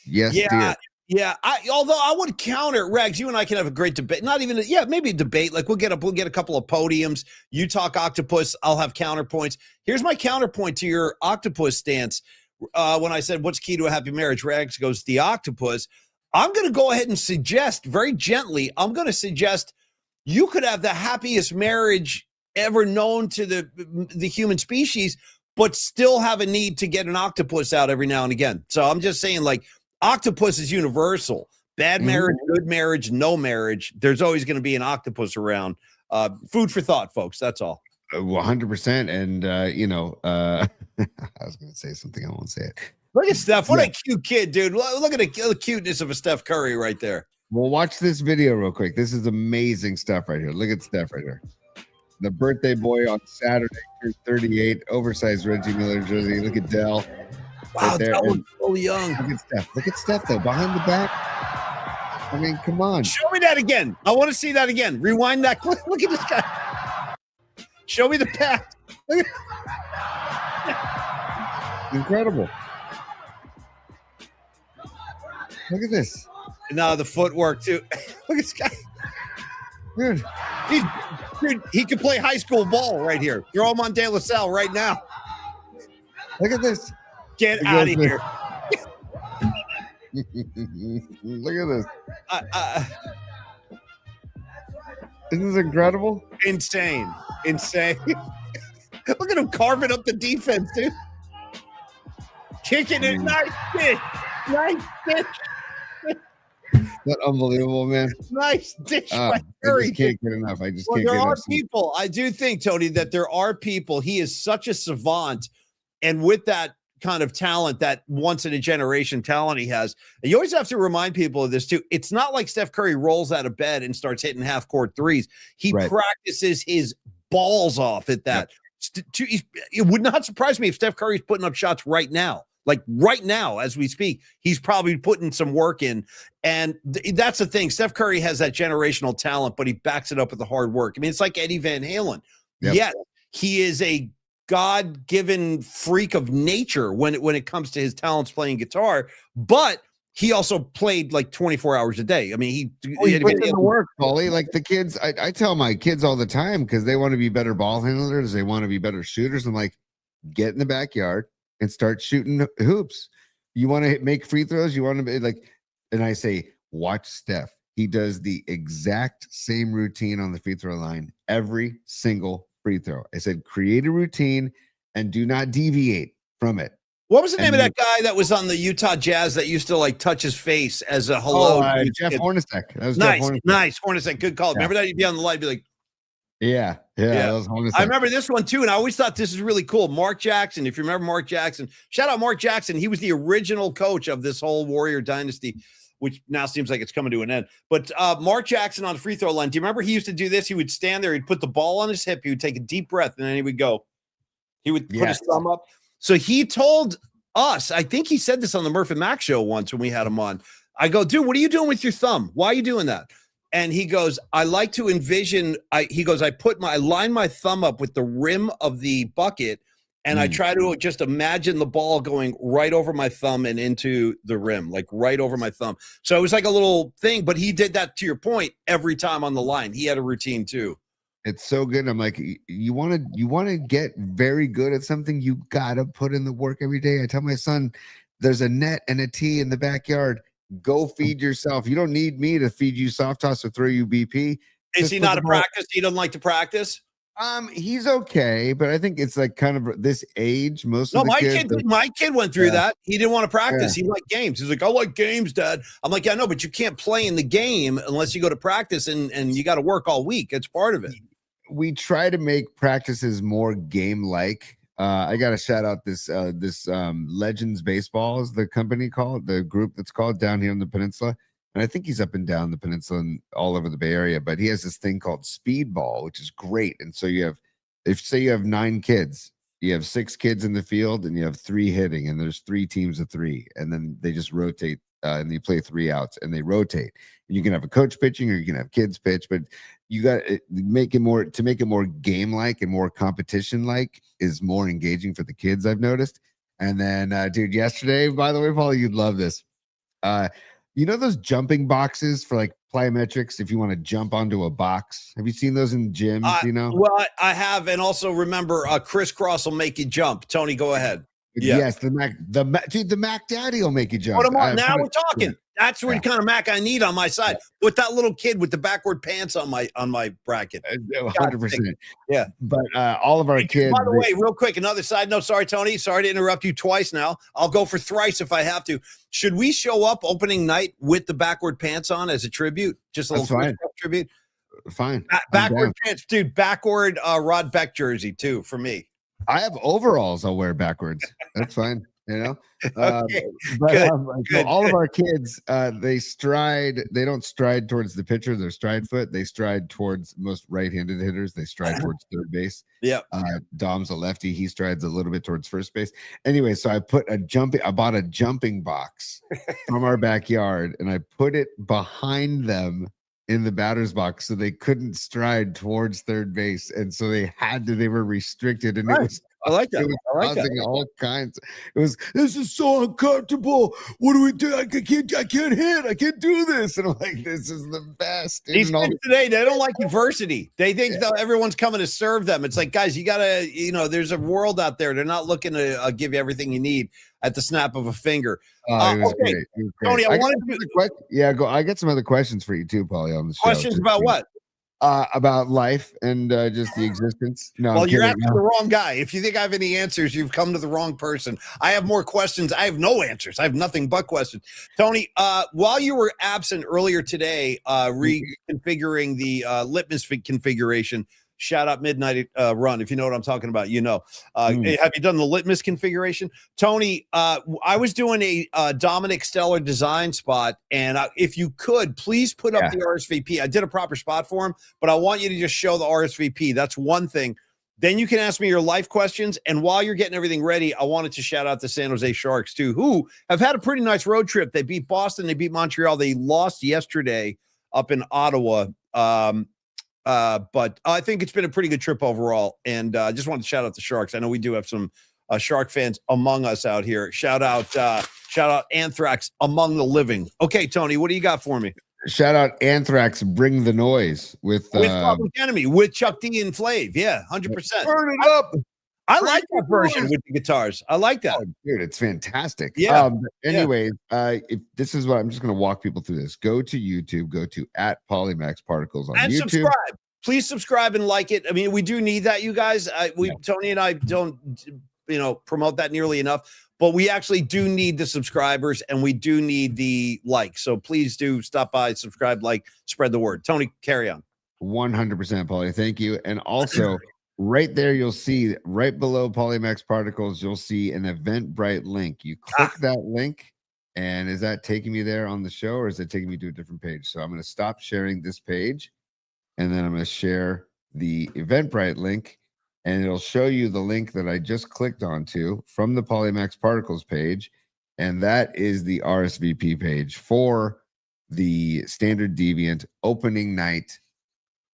Yes, dear. Yeah, although I would counter, Rags, you and I can have a great debate. Not even, maybe a debate. Like we'll get a couple of podiums. You talk octopus, I'll have counterpoints. Here's my counterpoint to your octopus stance. When I said, what's key to a happy marriage? Rags goes, the octopus. I'm going to go ahead and suggest, very gently, you could have the happiest marriage ever known to the human species, but still have a need to get an octopus out every now and again. So I'm just saying, like, octopus is universal. Bad marriage, good marriage, no marriage. There's always going to be an octopus around. Food for thought, folks. That's all. 100%. And, I was going to say something. I won't say it. Look at Steph. What a cute kid, dude. Look at the cuteness of a Steph Curry right there. Well, watch this video real quick. This is amazing stuff right here. Look at Steph right here. The birthday boy on Saturday, 38, oversized Reggie Miller jersey. Look at Dell. Wow, right there. that was so young. Look at Steph, though, behind the back. I mean, come on. Show me that again. I want to see that again. Rewind that clip. Look at this guy. Show me the pass. Incredible. Look at this. No, the footwork, too. Look at this guy. Dude. He could play high school ball right here. Throw him on De La Salle right now. Look at this. Get out of here. Look at this. Isn't this incredible? Insane. Look at him carving up the defense, dude. Kicking it. Nice dish. That unbelievable, man. Nice dish by I Curry. just can't get enough. I just can't there get are enough. people. I do think, Tony, that there are people. He is such a savant. And with that kind of talent, that once in a generation talent he has, and you always have to remind people of this too. It's not like Steph Curry rolls out of bed and starts hitting half court threes. He practices his balls off at that. It would not surprise me if Steph Curry's putting up shots right now. Like right now, as we speak, he's probably putting some work in. And that's the thing. Steph Curry has that generational talent, but he backs it up with the hard work. I mean, it's like Eddie Van Halen. Yep. Yet he is a God-given freak of nature when it comes to his talents playing guitar, but he also played like 24 hours a day. I mean, he put in the work, Paulie. Like the kids, I tell my kids all the time because they want to be better ball handlers, they want to be better shooters. I'm like, get in the backyard and start shooting hoops. You want to make free throws? You want to be like, and I say, watch Steph. He does the exact same routine on the free throw line every single free throw. I said, create a routine and do not deviate from it. What was the name of that guy that was on the Utah Jazz that used to like touch his face as a hello? Jeff Hornacek. That was nice, Jeff Hornacek. Nice. Hornacek, good call. Yeah. Remember that? He'd be on the live, be like, yeah. That was Hornacek. I remember this one too, and I always thought this is really cool. Mark Jackson, if you remember Mark Jackson, shout out Mark Jackson. He was the original coach of this whole Warrior dynasty, which now seems like it's coming to an end. But Mark Jackson on the free throw line, do you remember he used to do this? He would stand there, he'd put the ball on his hip, he would take a deep breath, and then he would go. He would put his thumb up. So he told us, I think he said this on the Murph and Mac show once when we had him on. I go, dude, what are you doing with your thumb? Why are you doing that? And he goes, I like to envision, I line my thumb up with the rim of the bucket, and I try to just imagine the ball going right over my thumb and into the rim, like right over my thumb. So it was like a little thing, but he did that, to your point, every time on the line. He had a routine too. It's so good. I'm like, you want to get very good at something, you gotta put in the work every day. I tell my son, there's a net and a tee in the backyard. Go feed yourself. You don't need me to feed you soft toss or throw you BP. Is he not a practice? He doesn't like to practice? He's okay, but I think it's like kind of this age. Most of the my kid went through that. He didn't want to practice. He liked games. He's like, I like games, Dad. I'm like, yeah, no, but you can't play in the game unless you go to practice, and you got to work all week. It's part of it. We try to make practices more game-like. I got to shout out this Legends Baseball is the company called, the group that's called, down here on the peninsula. And I think he's up and down the peninsula and all over the Bay Area, but he has this thing called Speedball, which is great. And so you have, if say you have 9 kids, you have 6 kids in the field and you have 3 hitting, and there's 3 teams of 3, and then they just rotate and you play 3 outs and they rotate. And you can have a coach pitching or you can have kids pitch, but you got to make it more game-like and more competition-like is more engaging for the kids, I've noticed. And then, dude, yesterday, by the way, Paul, you'd love this. You know those jumping boxes for like plyometrics, if you want to jump onto a box? Have you seen those in gyms, you know? Well, I have, and also remember, crisscross will make you jump. Tony, go ahead. Yeah. Yes, the Mac Daddy will make you jump. Now we're talking. That's the kind of Mac I need on my side. With that little kid with the backward pants on my bracket. 100%. Yeah. But all of our kids. By the way, real quick, another side note. Sorry, Tony. Sorry to interrupt you twice now. I'll go for thrice if I have to. Should we show up opening night with the backward pants on as a tribute? Just a little tribute? Fine. Backward pants, dude. Backward Rod Beck jersey, too, for me. I have overalls I'll wear backwards. That's fine. You know, okay. Good. All of our kids, they don't stride towards the pitcher, their stride foot. They stride towards most right-handed hitters. They stride towards third base. Yeah. Dom's a lefty. He strides a little bit towards first base. Anyway, so I bought a jumping box from our backyard and I put it behind them in the batter's box so they couldn't stride towards third base. And so they were restricted. And it was, I like that. All kinds. This is so uncomfortable. What do we do? I can't hit. I can't do this. And I'm like, this is the best. These kids today, they don't like adversity. They think that everyone's coming to serve them. It's like, guys, you gotta, there's a world out there. They're not looking to give you everything you need at the snap of a finger. Okay, Tony, I got some other questions for you too, Paulie, on the show. Questions about what? About life and just the existence. No, well, you're asking the wrong guy. If you think I have any answers, you've come to the wrong person. I have more questions. I have no answers. I have nothing but questions. Tony, while you were absent earlier today, reconfiguring the litmus configuration, shout out Midnight Run, if you know what I'm talking about, have you done the litmus configuration? Tony, I was doing a Dominic Stellar design spot, and if you could, please put up the RSVP. I did a proper spot for him, but I want you to just show the RSVP. That's one thing. Then you can ask me your life questions, and while you're getting everything ready, I wanted to shout out the San Jose Sharks, too, who have had a pretty nice road trip. They beat Boston. They beat Montreal. They lost yesterday up in Ottawa. But I think it's been a pretty good trip overall. And I just wanted to shout out the Sharks. I know we do have some Shark fans among us out here. Shout out Anthrax among the living. Okay, Tony, what do you got for me? Shout out Anthrax, Bring the Noise with Public Enemy, with Chuck D and Flav. Yeah, 100%. Burn it up. I like that version with the guitars. I like that. Oh, dude, it's fantastic. Yeah. Anyways, if this is what I'm just going to walk people through this. Go to YouTube, go to @PolyMaxParticles on YouTube. Subscribe. Please subscribe and like it. I mean, we do need that, you guys. Tony and I don't, promote that nearly enough, but we actually do need the subscribers and we do need the likes. So please do stop by, subscribe, spread the word. Tony, carry on. 100%, Paulie. Thank you. And also, right there, you'll see right below Polymax Particles, you'll see an Eventbrite link. You click that link, and is that taking me there on the show, or is it taking me to a different page? So I'm going to stop sharing this page, and then I'm going to share the Eventbrite link, and it'll show you the link that I just clicked onto from the Polymax Particles page, and that is the RSVP page for the Standard Deviant opening night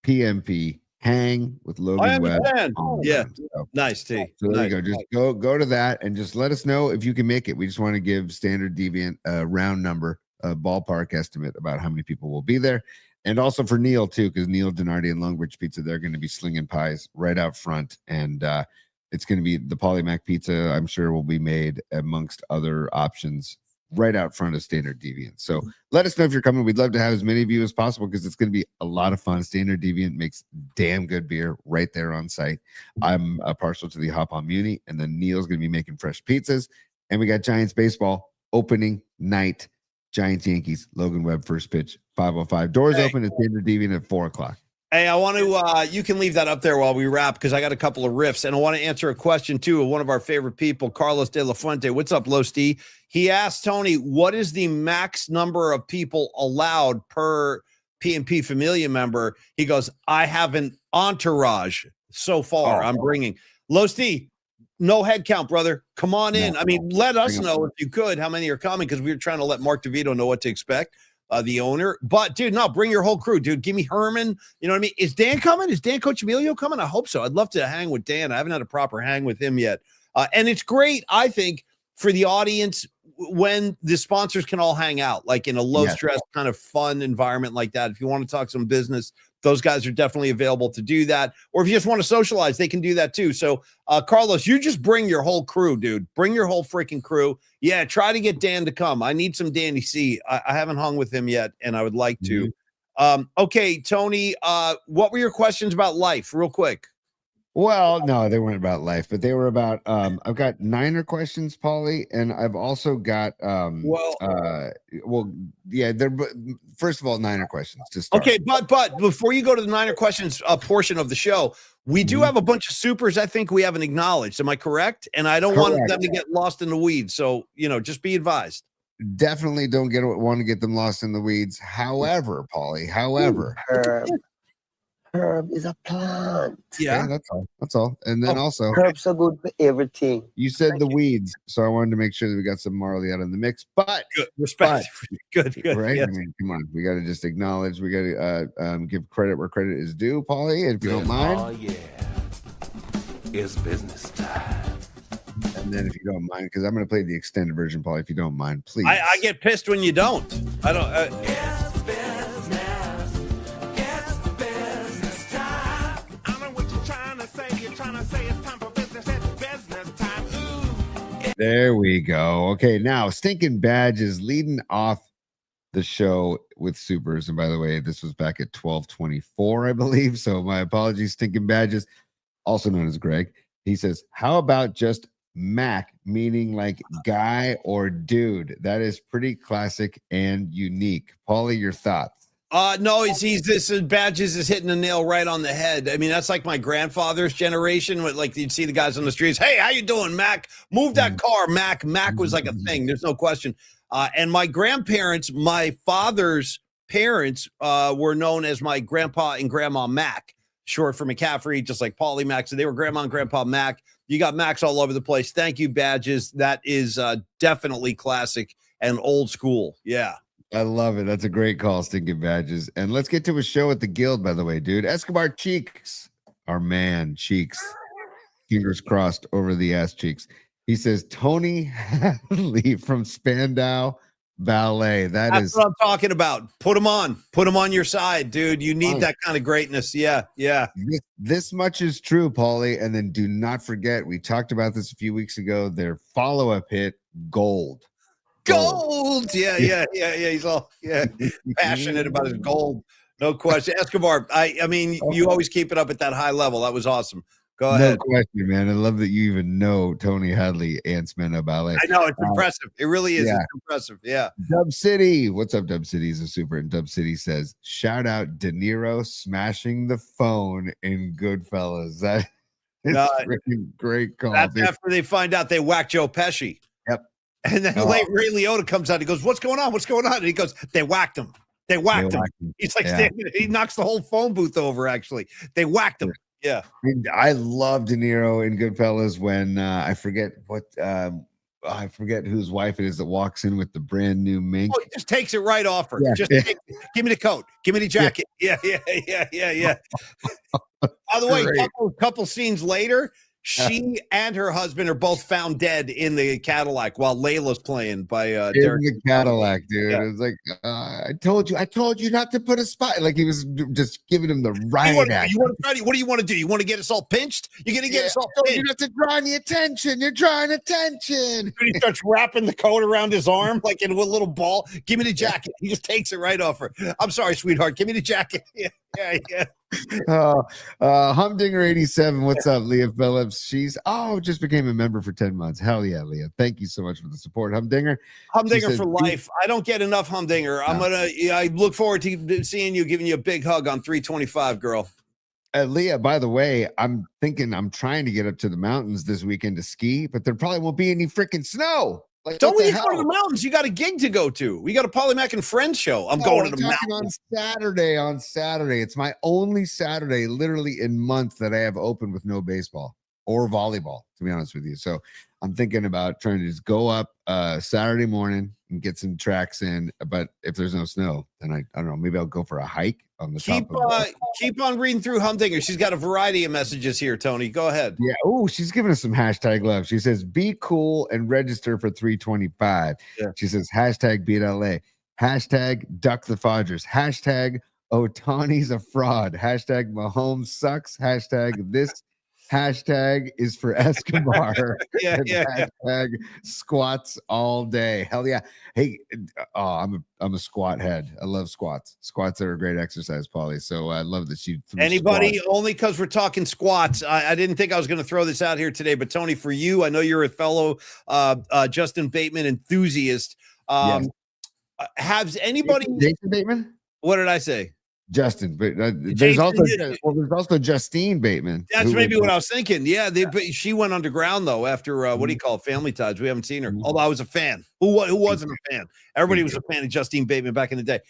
PMP hang with I Logan Webb. understand. Yeah. So, Nice, T. so there Nice. you go. Just go to that and just let us know if you can make it. We just want to give Standard Deviant a round number, a ballpark estimate about how many people will be there. And also for Neil too, because Neil Donardi and Longbridge Pizza, they're going to be slinging pies right out front. And it's going to be the Polymac pizza, I'm sure, will be made amongst other options right out front of Standard Deviant. So let us know if you're coming. We'd love to have as many of you as possible because it's going to be a lot of fun. Standard Deviant makes damn good beer right there on site. I'm partial to the Hop on Muni, and then Neil's going to be making fresh pizzas. And we got Giants baseball opening night. Giants Yankees, Logan Webb first pitch, 5:05. Doors open at Standard Deviant at 4:00. Hey, I want to, you can leave that up there while we wrap because I got a couple of riffs and I want to answer a question too of one of our favorite people, Carlos De La Fuente. What's up, Los D? He asked Tony, what is the max number of people allowed per PNP Familia member? He goes, I have an entourage so far. I'm bringing. Los D, no head count, brother. Come on in. I mean, let us know if you could how many are coming because we were trying to let Mark DeVito know what to expect. The owner, but dude, no, bring your whole crew, dude. Give me Herman. You know what I mean? Is Dan coming? Is Dan Coach Emilio coming? I hope so. I'd love to hang with Dan. I haven't had a proper hang with him yet. And it's great, I think, for the audience when the sponsors can all hang out, like in a low stress kind of fun environment like that. If you want to talk some business, those guys are definitely available to do that. Or if you just want to socialize, they can do that too. So, Carlos, you just bring your whole crew, dude. Bring your whole freaking crew. Yeah, try to get Dan to come. I need some Danny C. I haven't hung with him yet, and I would like to. Okay, Tony, what were your questions about life, real quick? Well, no, they weren't about life, but they were about I've got Niner questions, Paulie, and I've also got they're first of all Niner questions to start. Okay, but before you go to the Niner questions portion of the show, we do have a bunch of supers I think we haven't acknowledged. Am I correct? And I don't want them to get lost in the weeds. So, just be advised. Definitely don't want to get them lost in the weeds. However, Paulie, herb is a plant. Yeah, that's all. And then also herbs are good for everything. You said the weeds, so I wanted to make sure that we got some Marley out in the mix. But good respect, good, right? Yes. I mean, come on, we got to just acknowledge. We got to give credit where credit is due, Paulie. And if you don't mind, oh yeah, it's business time. And then if you don't mind, because I'm going to play the extended version, Paulie. If you don't mind, please. I get pissed when you don't. I don't. There we go. Okay, now Stinking Badge is leading off the show with supers. And by the way, this was back at 12:24, I believe. So my apologies, Stinking Badges, also known as Greg. He says, how about just Mac, meaning like guy or dude? That is pretty classic and unique. Paulie, your thoughts? No, this Badges is hitting the nail right on the head. I mean, that's like my grandfather's generation. Like you'd see the guys on the streets. Hey, how you doing, Mac? Move that car, Mac. Mac was like a thing. There's no question. And my grandparents, my father's parents, were known as my grandpa and grandma Mac, short for McCaffrey, just like Paulie Mac. So they were grandma and grandpa Mac. You got Macs all over the place. Thank you, Badges. That is definitely classic and old school. Yeah. I love it. That's a great call, Stinking Badges. And let's get to a show at the Guild, by the way, dude. Escobar Cheeks, our man, Cheeks. Fingers crossed over the ass cheeks. He says, Tony Hadley from Spandau Ballet. That's what I'm talking about. Put him on. Put him on your side, dude. You need that kind of greatness. Yeah, yeah. This much is true, Paulie. And then do not forget, we talked about this a few weeks ago, their follow-up hit, Gold. Gold. Yeah. He's all passionate about his gold. No question. Escobar, I mean, you always keep it up at that high level. That was awesome. Go ahead. No question, man. I love that you even know Tony Hadley and Spandau Ballet. I know, it's impressive. It really is. It's impressive. Yeah. Dub City. What's up, Dub City? He's a super. And Dub City says, shout out De Niro smashing the phone in Goodfellas. That is freaking great call. That's after they find out they whacked Joe Pesci. Yep. And then Ray Liotta comes out. He goes, what's going on? What's going on? And he goes, they whacked him. They whacked him. He's like, he knocks the whole phone booth over, actually. They whacked him. Yeah. I love De Niro in Goodfellas when I forget what I forget whose wife it is that walks in with the brand new mink. Oh, he just takes it right off her. Yeah. Give me the coat. Give me the jacket. Yeah. By the way, Great. couple scenes later, she and her husband are both found dead in the Cadillac while Layla's playing by In Derek. the Cadillac, dude. Yeah. It was like, I told you not to put a spot. Like he was just giving him the right What act. do you want to do? You want to get us all pinched? You're going to get us all You pinched. have to draw the attention. You're drawing attention. And he starts wrapping the coat around his arm like in a little ball. Give me the jacket. He just takes it right off her. I'm sorry, sweetheart. Give me the jacket. Yeah. Humdinger 87. What's up, Leah Phillips? She's just became a member for 10 months. Hell yeah, Leah. Thank you so much for the support, Humdinger. Humdinger for life. I don't get enough Humdinger. I look forward to seeing you, giving you a big hug on 325, girl. Leah, by the way, I'm trying to get up to the mountains this weekend to ski, but there probably won't be any freaking snow. Like, Don't what we the go to the hell? mountains? You got a gig to go to. We got a Polly Mac and Friends show. I'm going to the mountains. On Saturday. It's my only Saturday literally in months that I have open with no baseball or volleyball, to be honest with you. So I'm thinking about trying to just go up Saturday morning and get some tracks in. But if there's no snow, then I don't know, maybe I'll go for a hike on the top of keep on reading through Humdinger. She's got a variety of messages here, Tony. Go ahead. Yeah. Oh, she's giving us some hashtag love. She says, be cool and register for 325. Yeah. She says, hashtag beat LA. Hashtag duck the Fodgers. Hashtag Otani's a fraud. Hashtag Mahomes sucks. Hashtag this hashtag is for Escobar. And hashtag squats all day. Hell yeah. Hey, I'm a squat head. I love squats. Squats are a great exercise, Paulie. So I love that you threw Anybody, squats. only because we're talking squats. I didn't think I was going to throw this out here today, but Tony, for you, I know you're a fellow Justin Bateman enthusiast. Yes. Has anybody Jason Bateman? What did I say? Justin, but there's Jason, also Justine Bateman. That's maybe what I was thinking. Yeah, she went underground though after what do you call it, Family Ties. We haven't seen her. Although I was a fan. Who wasn't a fan? Everybody was a fan of Justine Bateman back in the day.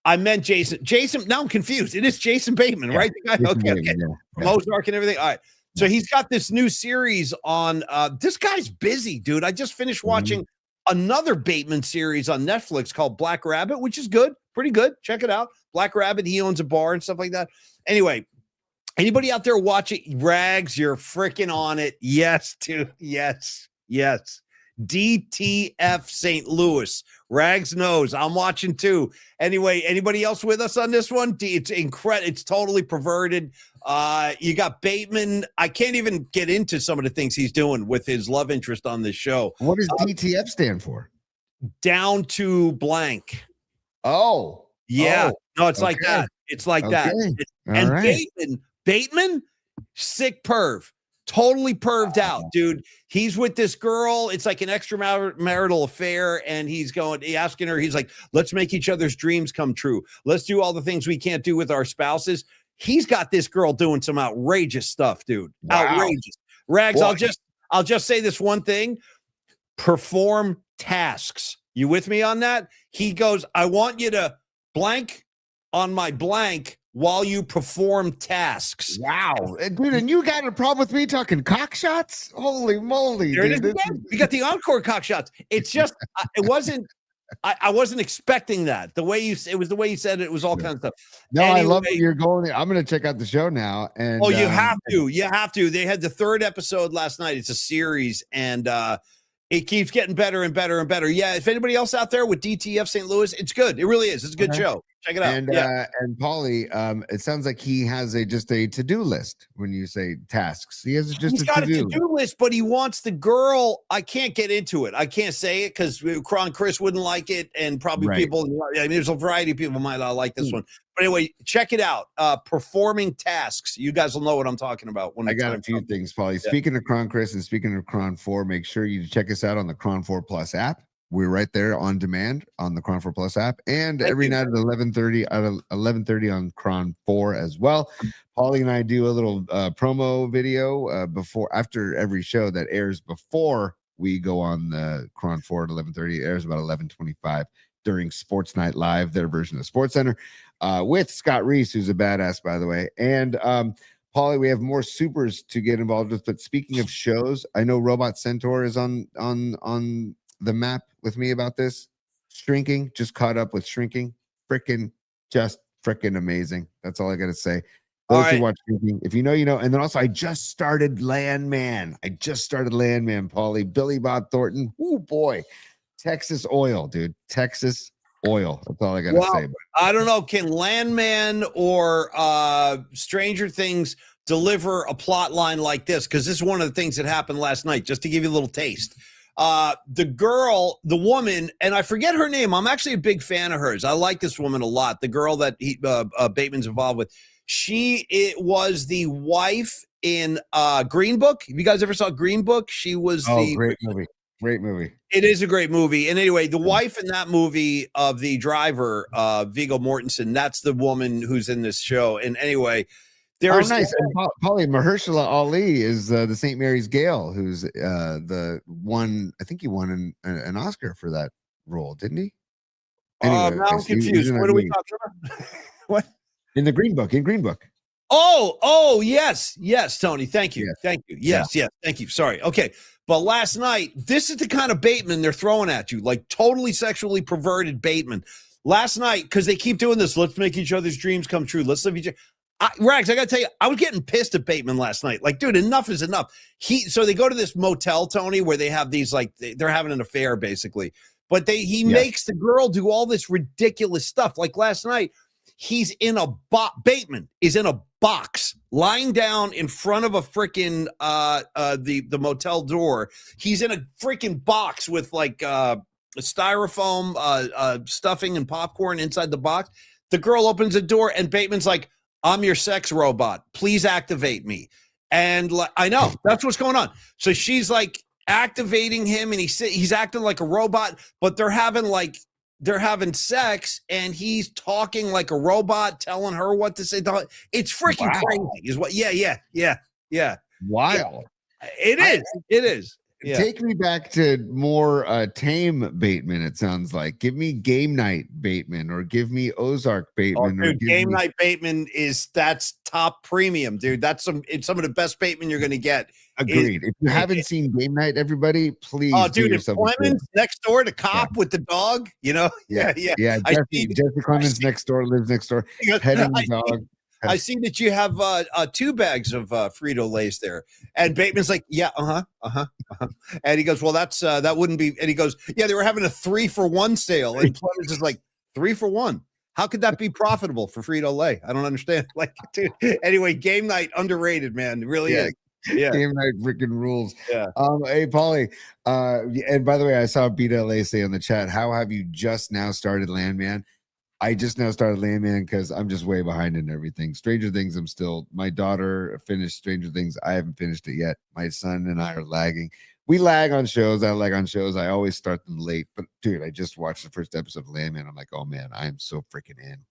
I meant Jason. Now I'm confused. It is Jason Bateman, right? The guy? Okay. From Ozark and everything. All right. So he's got this new series on. This guy's busy, dude. I just finished watching another Bateman series on Netflix called Black Rabbit, which is good, pretty good. Check it out. Black Rabbit, he owns a bar and stuff like that. Anyway, anybody out there watching Rags, you're freaking on it. Yes, dude. Yes. DTF St. Louis. Rags knows. I'm watching too. Anyway, anybody else with us on this one? It's incredible. It's totally perverted. You got Bateman. I can't even get into some of the things he's doing with his love interest on this show. What does DTF stand for? Down to blank. Oh, yeah. No, it's like okay. that. It's like that. All And right. Bateman, sick perv. Totally perved out, dude. He's with this girl. It's like an extramarital affair. And he's asking her, he's like, let's make each other's dreams come true. Let's do all the things we can't do with our spouses. He's got this girl doing some outrageous stuff, dude. Wow. Outrageous. Rags, Boy. I'll just say this one thing. Perform tasks. You with me on that? He goes, I want you to blank on my blank while you perform tasks. Wow. Dude, and you got a problem with me talking cock shots? Holy moly. There it is Dude. again. You got the encore cock shots. It's just, it wasn't, I wasn't expecting that. It was the way you said it. It was all kinds of stuff. No, Anyway, I love that you're going there. I'm going to check out the show now. And you have to. You have to. They had the third episode last night. It's a series, and it keeps getting better and better and better. Yeah, if anybody else out there with DTF St. Louis, it's good. It really is. It's a good show. Check it out. And and Paulie, it sounds like he has just a to-do list when you say tasks. He's got a to-do list, but he wants the girl. I can't get into it. I can't say it because Chris wouldn't like it, and probably people. I mean, there's a variety of people might not like this one. But anyway, check it out. Performing tasks. You guys will know what I'm talking about. When I got a few things, Paulie. Yeah. Speaking of Cron Chris and speaking of Cron 4, make sure you check us out on the Cron 4 Plus app. We're right there on demand on the Cron 4 Plus app, and every night at 11:30 on Cron 4 as well. Paulie and I do a little promo video after every show that airs before we go on the Cron 4 at 11:30. It airs about 11:25 during Sports Night Live, their version of Sports Center, with Scott Reese, who's a badass, by the way. And Paulie, we have more supers to get involved with. But speaking of shows, I know Robot Centaur is on the map with me about this. Shrinking, just caught up with Shrinking. Just freaking amazing. That's all I gotta say. All Those who right. watch Shrinking, if you know, you know. And then also, I just started Landman, Paulie. Billy Bob Thornton. Oh boy, Texas Oil, dude. Texas Oil. That's all I gotta Well, say. I don't know. Can Landman or Stranger Things deliver a plot line like this? Because this is one of the things that happened last night, just to give you a little taste. The woman, and I forget her name. I'm actually a big fan of hers. I like this woman a lot. The girl that Bateman's involved with. It was the wife in Green Book. Have you guys ever saw Green Book? She was Great movie. Great movie. It is a great movie. And anyway, the wife in that movie of the driver, Viggo Mortensen, that's the woman who's in this show. And anyway, there's nice. And Paulie, Mahershala Ali is the St. Mary's Gale, who's the one. I think he won an Oscar for that role, didn't he? Now I'm confused. What are we talking about? What? In the Green Book. In Green Book. Oh, yes, Tony. Thank you. Yes, thank you. Sorry. Okay. But last night, this is the kind of Bateman they're throwing at you, like totally sexually perverted Bateman. Last night, because they keep doing this, let's make each other's dreams come true. Let's live each other. Rags, I got to tell you, I was getting pissed at Bateman last night. Like, dude, enough is enough. So they go to this motel, Tony, where they have these, like, they're having an affair, basically. But he makes the girl do all this ridiculous stuff. Like last night, Bateman is in a box, lying down in front of a freaking the motel door. He's in a freaking box with like styrofoam stuffing and popcorn inside the box. The girl opens the door and Bateman's like, "I'm your sex robot. Please activate me." And I know that's what's going on. So she's like activating him, and he's acting like a robot. But they're having sex, and he's talking like a robot, telling her what to say. It's freaking crazy. Is what? Yeah. Wild. It is. Yeah. Take me back to more tame Bateman. It sounds like. Give me Game Night Bateman, or give me Ozark Bateman. Dude, Game Night Bateman that's top premium, dude. It's some of the best Bateman you're going to get. Agreed. If you haven't seen Game Night, everybody, please. Oh, dude, if Clemens next door, the cop with the dog, you know? Yeah. Jesse Clemens next door, lives next door, petting the dog. I see that you have 2 bags of Frito-Lays there. And Bateman's like, yeah, And he goes, well, that wouldn't be. And he goes, yeah, they were having a 3-for-1 sale. And Clemens is like, 3-for-1? How could that be profitable for Frito-Lay? I don't understand. Like, dude. Anyway, Game Night, underrated, man. It really is. Yeah. Game Night freaking rules. Yeah. Hey, Paulie. And by the way, I saw BLA say in the chat, how have you just now started Landman? I just now started Landman because I'm just way behind in everything. Stranger Things, my daughter finished Stranger Things. I haven't finished it yet. My son and I are lagging. We lag on shows. I lag on shows. I always start them late. But dude, I just watched the first episode of Landman. I'm like, oh man, I am so freaking in.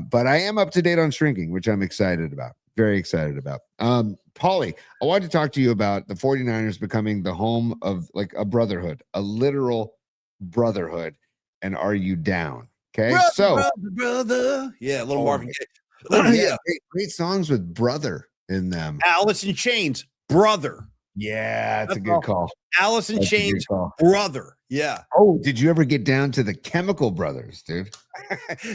But I am up to date on Shrinking, which I'm excited about. Very excited about. Paulie, I wanted to talk to you about the 49ers becoming the home of like a brotherhood, a literal brotherhood. And are you down? Okay. Brother. Yeah, a little Marvin Gaye. Great songs with brother in them. Alice in Chains, brother. Yeah, that's a good call. Alice in Chains, brother. Yeah. Oh, did you ever get down to the Chemical Brothers, dude?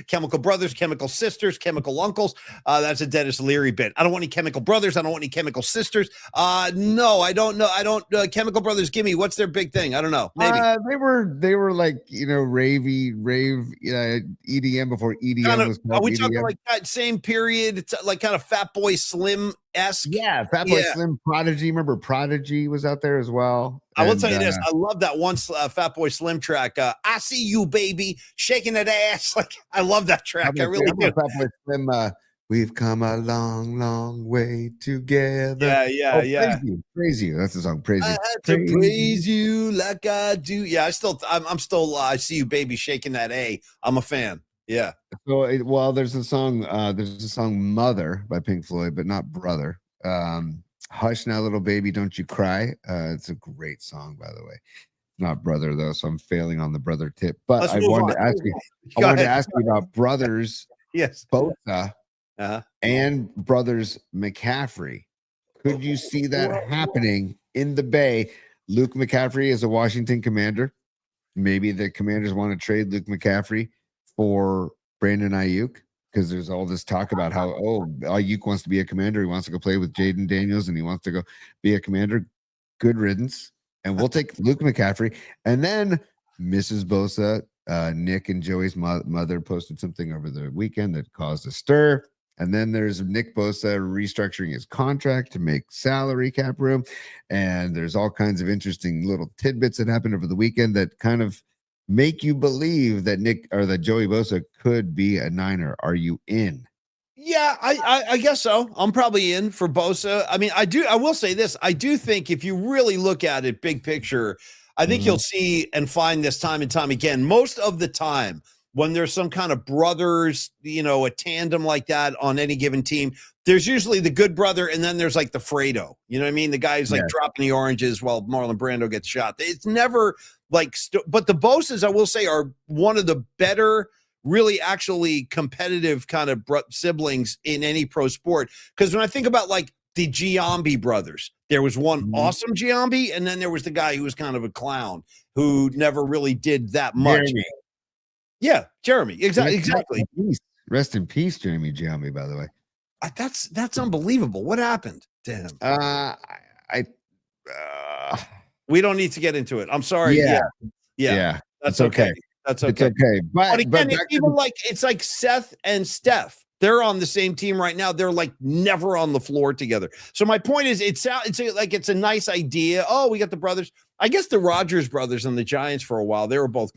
Chemical Brothers, Chemical Sisters, Chemical Uncles. That's a Dennis Leary bit. I don't want any Chemical Brothers. I don't want any Chemical Sisters. No, I don't know. I don't. Chemical Brothers, gimme. What's their big thing? I don't know. Maybe they were like rave EDM before EDM was called. Are we EDM? talking like that same period? It's like kind of Fat Boy Slim-esque. Yeah, Fat Boy Slim, Prodigy. Remember Prodigy was out there as well. I will tell you this. I love that one Fat Boy Slim track. I see you, baby, shaking that ass. Like I love that track. I really do. Fat Boy Slim, we've come a long, long way together. Yeah. Praise you. That's the song. Praise you. I had to praise you like I do. Yeah, I'm still. I see you, baby, shaking that A. I'm a fan. Yeah. So, there's a song. There's a song, "Mother" by Pink Floyd, but not "Brother." "Hush Now, Little Baby, Don't You Cry." It's a great song, by the way. Not "Brother" though, so I'm failing on the brother tip. But I wanted to ask you. I wanted to ask you about brothers. Yes. Bosa and brothers McCaffrey. Could you see that happening in the Bay? Luke McCaffrey is a Washington Commander. Maybe the Commanders want to trade Luke McCaffrey for Brandon Ayuk, because there's all this talk about how, Ayuk wants to be a Commander. He wants to go play with Jaden Daniels, and he wants to go be a Commander. Good riddance. And we'll take Luke McCaffrey. And then Mrs. Bosa, Nick and Joey's mother posted something over the weekend that caused a stir. And then there's Nick Bosa restructuring his contract to make salary cap room. And there's all kinds of interesting little tidbits that happened over the weekend that kind of make you believe that that Joey Bosa could be a Niner. Are you in? Yeah, I guess so. I'm probably in for Bosa. I mean, I will say this. I do think if you really look at it big picture, I think you'll see and find this time and time again, most of the time when there's some kind of brothers, a tandem like that on any given team, there's usually the good brother, and then there's like the Fredo. You know what I mean? The guy who's like dropping the oranges while Marlon Brando gets shot. It's never like, but the Bosas, I will say, are one of the better, really actually competitive kind of siblings in any pro sport. Because when I think about like the Giambi brothers, there was one awesome Giambi, and then there was the guy who was kind of a clown who never really did that much. Jeremy. Yeah, Jeremy. Exactly. Rest in peace, Jeremy Giambi, by the way. That's unbelievable. What happened to him? We don't need to get into it. I'm sorry. Yeah. That's okay. That's okay. It's okay. But again, it's like Seth and Steph. They're on the same team right now. They're like never on the floor together. So my point is, it's like it's a nice idea. Oh, we got the brothers. I guess the Rodgers brothers and the Giants for a while. They were both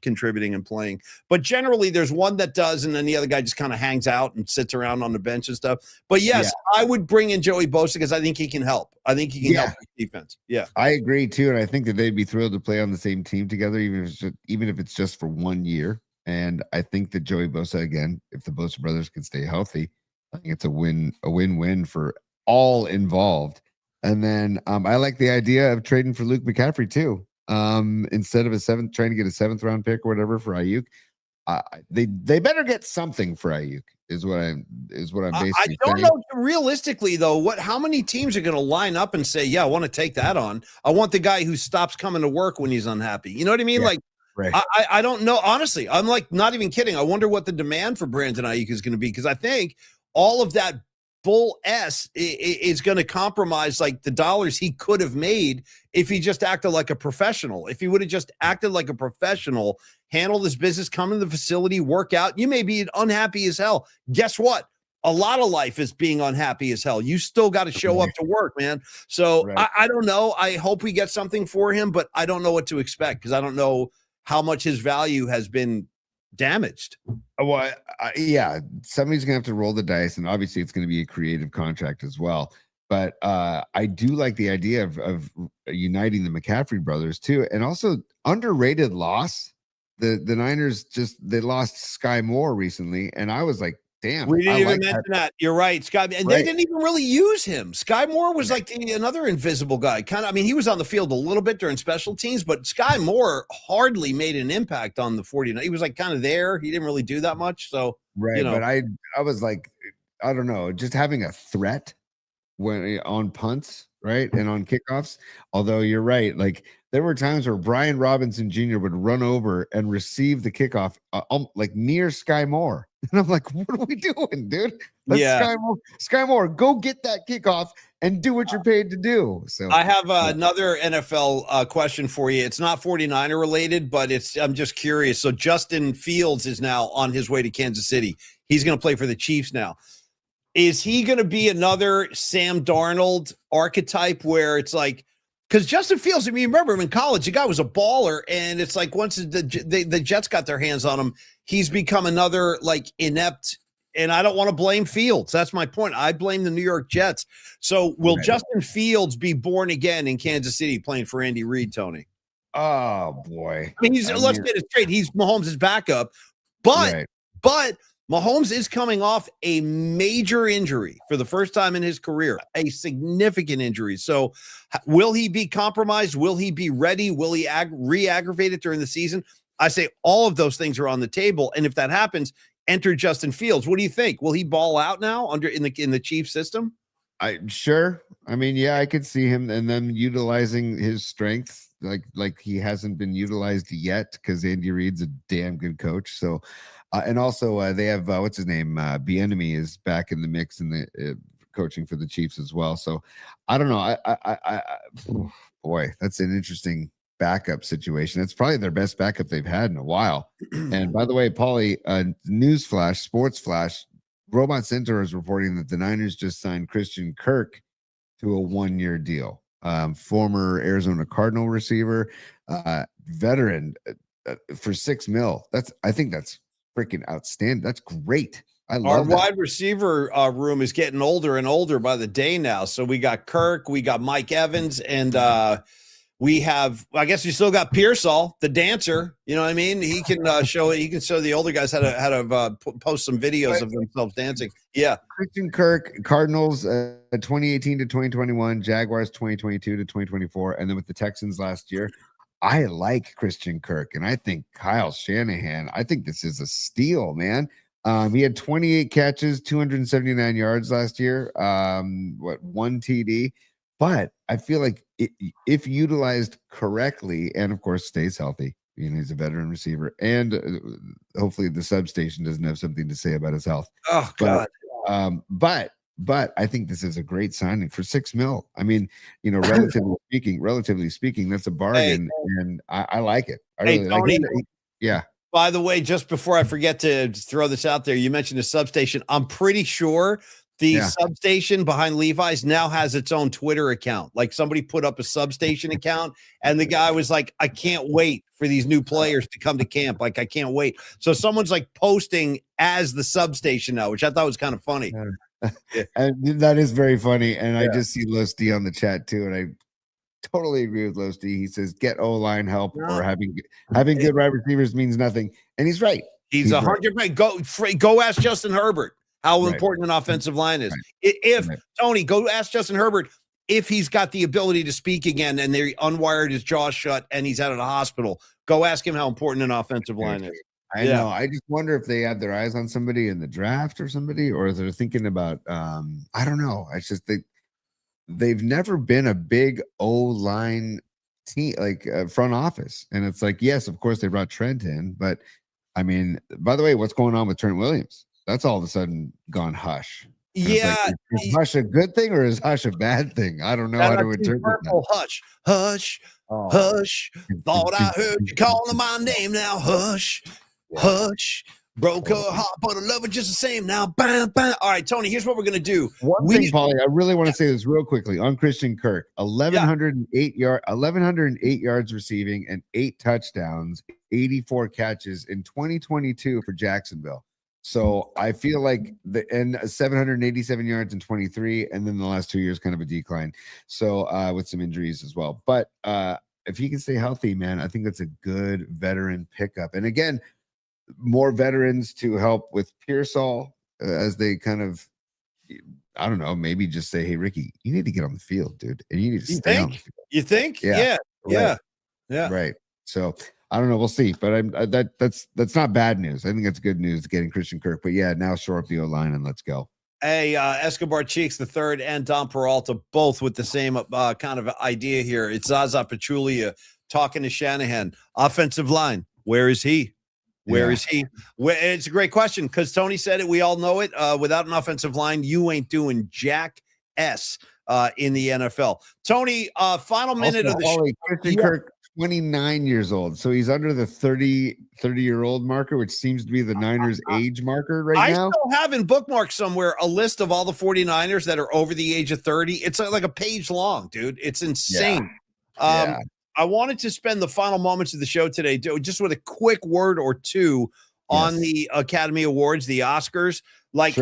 contributing and playing. But generally, there's one that does, and then the other guy just kind of hangs out and sits around on the bench and stuff. But yes, I would bring in Joey Bosa because I think he can help. I think he can help the defense. Yeah, I agree too, and I think that they'd be thrilled to play on the same team together, even if it's just for 1 year. And I think that Joey Bosa, again, if the Bosa brothers can stay healthy, I think it's a win-win for all involved. And then I like the idea of trading for Luke McCaffrey too. Instead of trying to get a 7th round pick or whatever for Ayuk, they better get something for Ayuk. Is what I'm basically I don't know realistically though. How many teams are going to line up and say, "Yeah, I want to take that on. I want the guy who stops coming to work when he's unhappy." You know what I mean? Yeah. Like. Right. I don't know. Honestly, I'm like not even kidding. I wonder what the demand for Brandon Ayuk is going to be, because I think all of that bull is going to compromise like the dollars he could have made if he just acted like a professional. If he would have just acted like a professional, handled his business, come to the facility, work out. You may be unhappy as hell. Guess what? A lot of life is being unhappy as hell. You still got to show up to work, man. So I don't know. I hope we get something for him, but I don't know what to expect because I don't know how much his value has been damaged. Well, somebody's gonna have to roll the dice, and obviously it's going to be a creative contract as well. But I do like the idea of uniting the McCaffrey brothers too, and also underrated loss. The Niners they lost Sky Moore recently, and I was like, damn, we didn't even mention that. You're right, Sky, and they didn't even really use him. Sky Moore was like another invisible guy. Kind of, I mean, he was on the field a little bit during special teams, but Sky Moore hardly made an impact on the 49ers. He was like kind of there. He didn't really do that much. So but I was like, I don't know, just having a threat when on punts, right, and on kickoffs. Although you're right, like there were times where Brian Robinson Jr. would run over and receive the kickoff, like near Sky Moore. And I'm like, what are we doing, dude? Sky Moore, go get that kickoff and do what you're paid to do. So I have another NFL question for you. It's not 49er related, but I'm just curious. So Justin Fields is now on his way to Kansas City. He's going to play for the Chiefs now. Is he going to be another Sam Darnold archetype where it's like, because Justin Fields, I mean, remember him in college, the guy was a baller, and it's like once the Jets got their hands on him, he's become another like inept, and I don't want to blame Fields. That's my point. I blame the New York Jets. So will Justin Fields be born again in Kansas City playing for Andy Reid, Tony? Oh, boy. I mean, let's get it straight. He's Mahomes' backup, but Mahomes is coming off a major injury for the first time in his career, a significant injury. So will he be compromised? Will he be ready? Will he re-aggravate it during the season? I say all of those things are on the table. And if that happens, enter Justin Fields. What do you think? Will he ball out now in the Chiefs system? Sure. I mean, yeah, I could see him and then utilizing his strengths like he hasn't been utilized yet because Andy Reid's a damn good coach. So, and also they have what's his name? Bieniemy is back in the mix in the coaching for the Chiefs as well. So, I don't know. Boy, that's an interesting backup situation. It's probably their best backup they've had in a while. And by the way, Paulie, news flash, sports flash. Robot Center is reporting that the Niners just signed Christian Kirk to a 1-year deal. Former Arizona Cardinal receiver, veteran for $6 million. I think that's freaking outstanding. That's great. I love our that. wide receiver room is getting older and older by the day now. So we got Kirk, we got Mike Evans, and we have, I guess, you still got Pearsall, the dancer. You know what I mean? He can show the older guys how to post some videos of themselves dancing. Yeah. Christian Kirk, Cardinals 2018 to 2021, Jaguars 2022 to 2024, and then with the Texans last year. I like Christian Kirk, and I think Kyle Shanahan, I think this is a steal, man. He had 28 catches, 279 yards last year. 1 TD. But I feel like if utilized correctly, and of course stays healthy, he's a veteran receiver, and hopefully the substation doesn't have something to say about his health. Oh God! But I think this is a great signing for $6 million. I mean, relatively speaking, that's a bargain, and I like it. I really like it. Yeah. By the way, just before I forget to throw this out there, you mentioned a substation. I'm pretty sure the substation behind Levi's now has its own Twitter account. Like somebody put up a substation account and the guy was like, I can't wait for these new players to come to camp. Like, I can't wait. So someone's like posting as the substation now, which I thought was kind of funny. Yeah. And that is very funny. And I just see Los D on the chat too. And I totally agree with Los D. He says, get O-line help or having good wide receivers means nothing. And he's right. He's 100%. Go ask Justin Herbert how important an offensive line is. Tony, go ask Justin Herbert if he's got the ability to speak again and they unwired his jaw shut and he's out of the hospital. Go ask him how important an offensive line is. I know. I just wonder if they have their eyes on somebody in the draft or somebody, or if they're thinking about, I don't know. It's just they've never been a big O-line team, like front office. And it's like, yes, of course they brought Trent in, but I mean, by the way, what's going on with Trent Williams? That's all of a sudden gone hush. Yeah. Is hush a good thing or is hush a bad thing? I don't know how to interpret that. Hush, hush, hush. Thought I heard you calling my name now. Hush, hush. Broke her heart, but I love her just the same now. Bam, bam. All right, Tony, here's what we're going to do. One thing, Paulie, I really want to say this real quickly on Christian Kirk. 1,108 yards receiving and 8 touchdowns, 84 catches in 2022 for Jacksonville. So I feel like 787 yards in 23, and then the last 2 years kind of a decline. So with some injuries as well. But if he can stay healthy, man, I think that's a good veteran pickup. And again, more veterans to help with Pearsall as they kind of, I don't know, maybe just say, hey, Ricky, you need to get on the field, dude. And you need to stay on the field. You think? Yeah. Right. So I don't know. We'll see. But that's not bad news. I think that's good news getting Christian Kirk. But yeah, now shore up the O-line and let's go. Hey, Escobar Cheeks III and Don Peralta, both with the same kind of idea here. It's Zaza Pachulia talking to Shanahan. Offensive line, where is he? Where is he? It's a great question because Tony said it. We all know it. Without an offensive line, you ain't doing jack S in the NFL. Tony, final minute of the show. Christian Kirk, 29 years old. So he's under the 30-year-old marker, which seems to be the Niners age marker now. I still have in bookmark somewhere a list of all the 49ers that are over the age of 30. It's like a page long, dude. It's insane. I wanted to spend the final moments of the show today just with a quick word or two on the Academy Awards, the Oscars. Like,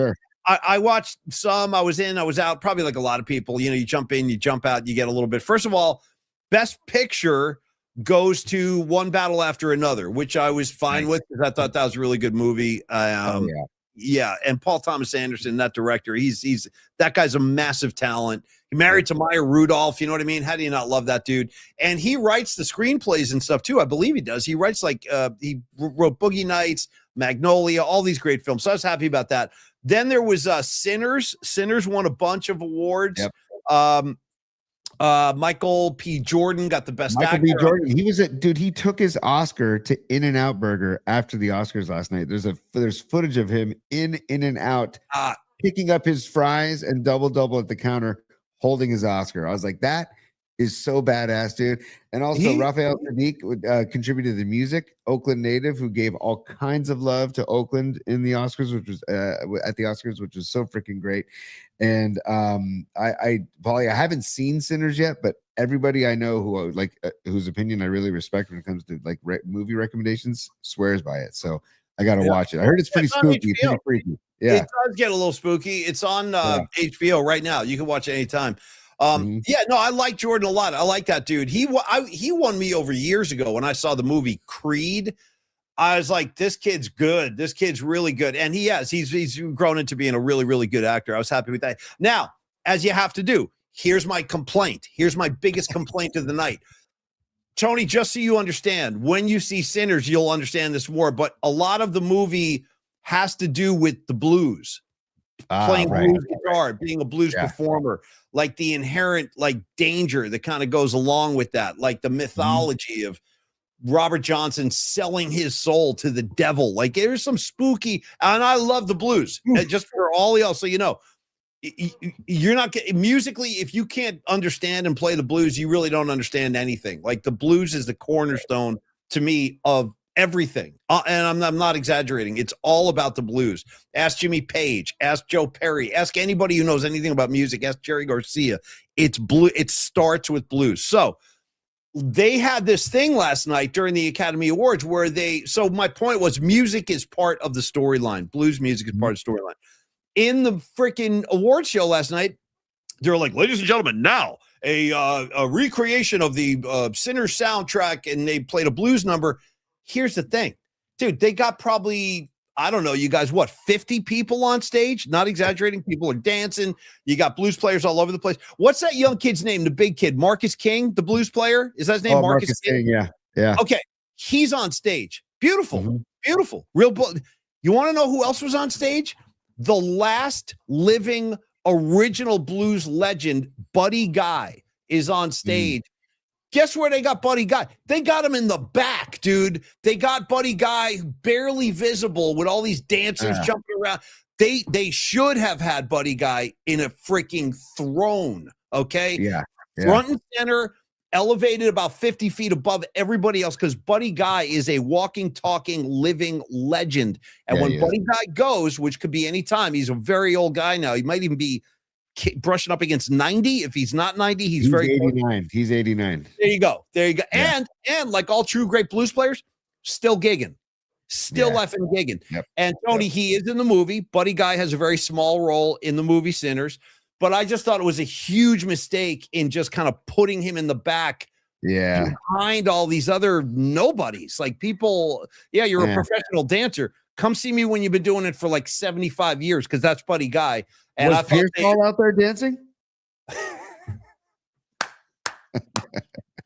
I watched some, I was in, I was out, probably like a lot of people. You jump in, you jump out, you get a little bit. First of all, Best Picture goes to One Battle After Another, which I was fine with because I thought that was a really good movie. Yeah, and Paul Thomas Anderson, that director, he's that guy's a massive talent. He married to Maya Rudolph, you know what I mean? How do you not love that dude? And he writes the screenplays and stuff too. I believe he does. He writes he wrote Boogie Nights, Magnolia, all these great films. So I was happy about that. Then there was Sinners. Sinners won a bunch of awards. Yep. Michael P. Jordan got the best Michael actor. B. Jordan. He was dude. He took his Oscar to In-N-Out Burger after the Oscars last night. There's footage of him in In-N-Out picking up his fries and double at the counter, holding his Oscar. I was like, that is so badass, dude. And also Raphael Sadiq contributed to the music. Oakland native who gave all kinds of love to Oakland in the Oscars, which was at the Oscars, which was so freaking great. And Paulie, I haven't seen Sinners yet, but everybody I know who whose opinion I really respect when it comes to like movie recommendations swears by it. So I got to watch it. I heard it's pretty spooky, pretty freaky. Yeah, it does get a little spooky. It's on HBO right now. You can watch it anytime. Yeah, no, I like Jordan a lot. I like that dude. He won me over years ago when I saw the movie Creed. I was like, this kid's good. This kid's really good. And he's grown into being a really, really good actor. I was happy with that. Now, as you have to do, here's my complaint. Here's my biggest complaint of the night. Tony, just so you understand, when you see Sinners, you'll understand this more, but a lot of the movie has to do with the blues. Playing blues guitar, being a blues performer, like the inherent like danger that kind of goes along with that, like the mythology of Robert Johnson selling his soul to the devil. Like there's some spooky, and I love the blues. Just for all y'all, so you know, you're not musically, if you can't understand and play the blues, you really don't understand anything. Like the blues is the cornerstone to me of everything. And I'm not exaggerating. It's all about the blues. Ask Jimmy Page, ask Joe Perry, ask anybody who knows anything about music, ask Jerry Garcia. It's blue. It starts with blues. So they had this thing last night during the Academy Awards where so my point was music is part of the storyline. Blues music is part of the storyline. In the freaking award show last night, they're like, ladies and gentlemen, now a recreation of the Sinners soundtrack, and they played a blues number. Here's the thing, dude, they got probably, I don't know, you guys, what, 50 people on stage? Not exaggerating. People are dancing. You got blues players all over the place. What's that young kid's name? The big kid, Marcus King, the blues player? Is that his name? Marcus King? Yeah. Okay. He's on stage. Beautiful. Beautiful. Real. You want to know who else was on stage? The last living original blues legend, Buddy Guy, is on stage. Guess where they got Buddy Guy? They got him in the back, dude. They got Buddy Guy barely visible with all these dancers jumping around. They should have had Buddy Guy in a freaking throne, okay? Yeah. Front and center, elevated about 50 feet above everybody else, because Buddy Guy is a walking, talking, living legend. And when Buddy Guy goes, which could be any time, he's a very old guy now. He might even be brushing up against 90. If he's not 90, he's very 89. He's 89. There you go. Yeah. And like all true great blues players, still gigging. Effing gigging. Yep. And Tony, he is in the movie. Buddy Guy has a very small role in the movie Sinners, but I just thought it was a huge mistake in just kind of putting him in the back behind all these other nobodies. Like people, you're a professional dancer. Come see me when you've been doing it for like 75 years, because that's Buddy Guy. And was Pierce all out there dancing?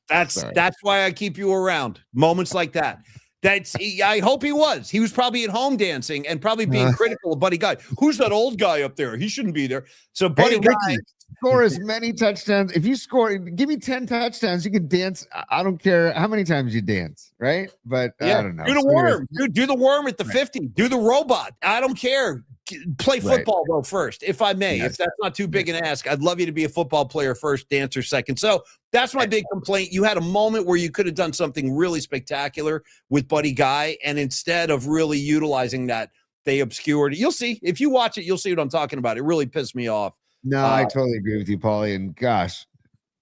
That's why I keep you around. Moments like that. I hope he was. He was probably at home dancing and probably being critical of Buddy Guy. Who's that old guy up there? He shouldn't be there. So Buddy Guy, score as many touchdowns. If you score, give me 10 touchdowns, you can dance. I don't care how many times you dance, right? But I don't know. Do the worm. Do the worm at the 50. Do the robot. I don't care. Play football though first, if I may. If that's not too big an ask, I'd love you to be a football player first, dancer second. So that's my big complaint. You had a moment where you could have done something really spectacular with Buddy Guy, and instead of really utilizing that, they obscured it. You'll see. If you watch it, you'll see what I'm talking about. It really pissed me off. No, I totally agree with you, Paulie. And gosh,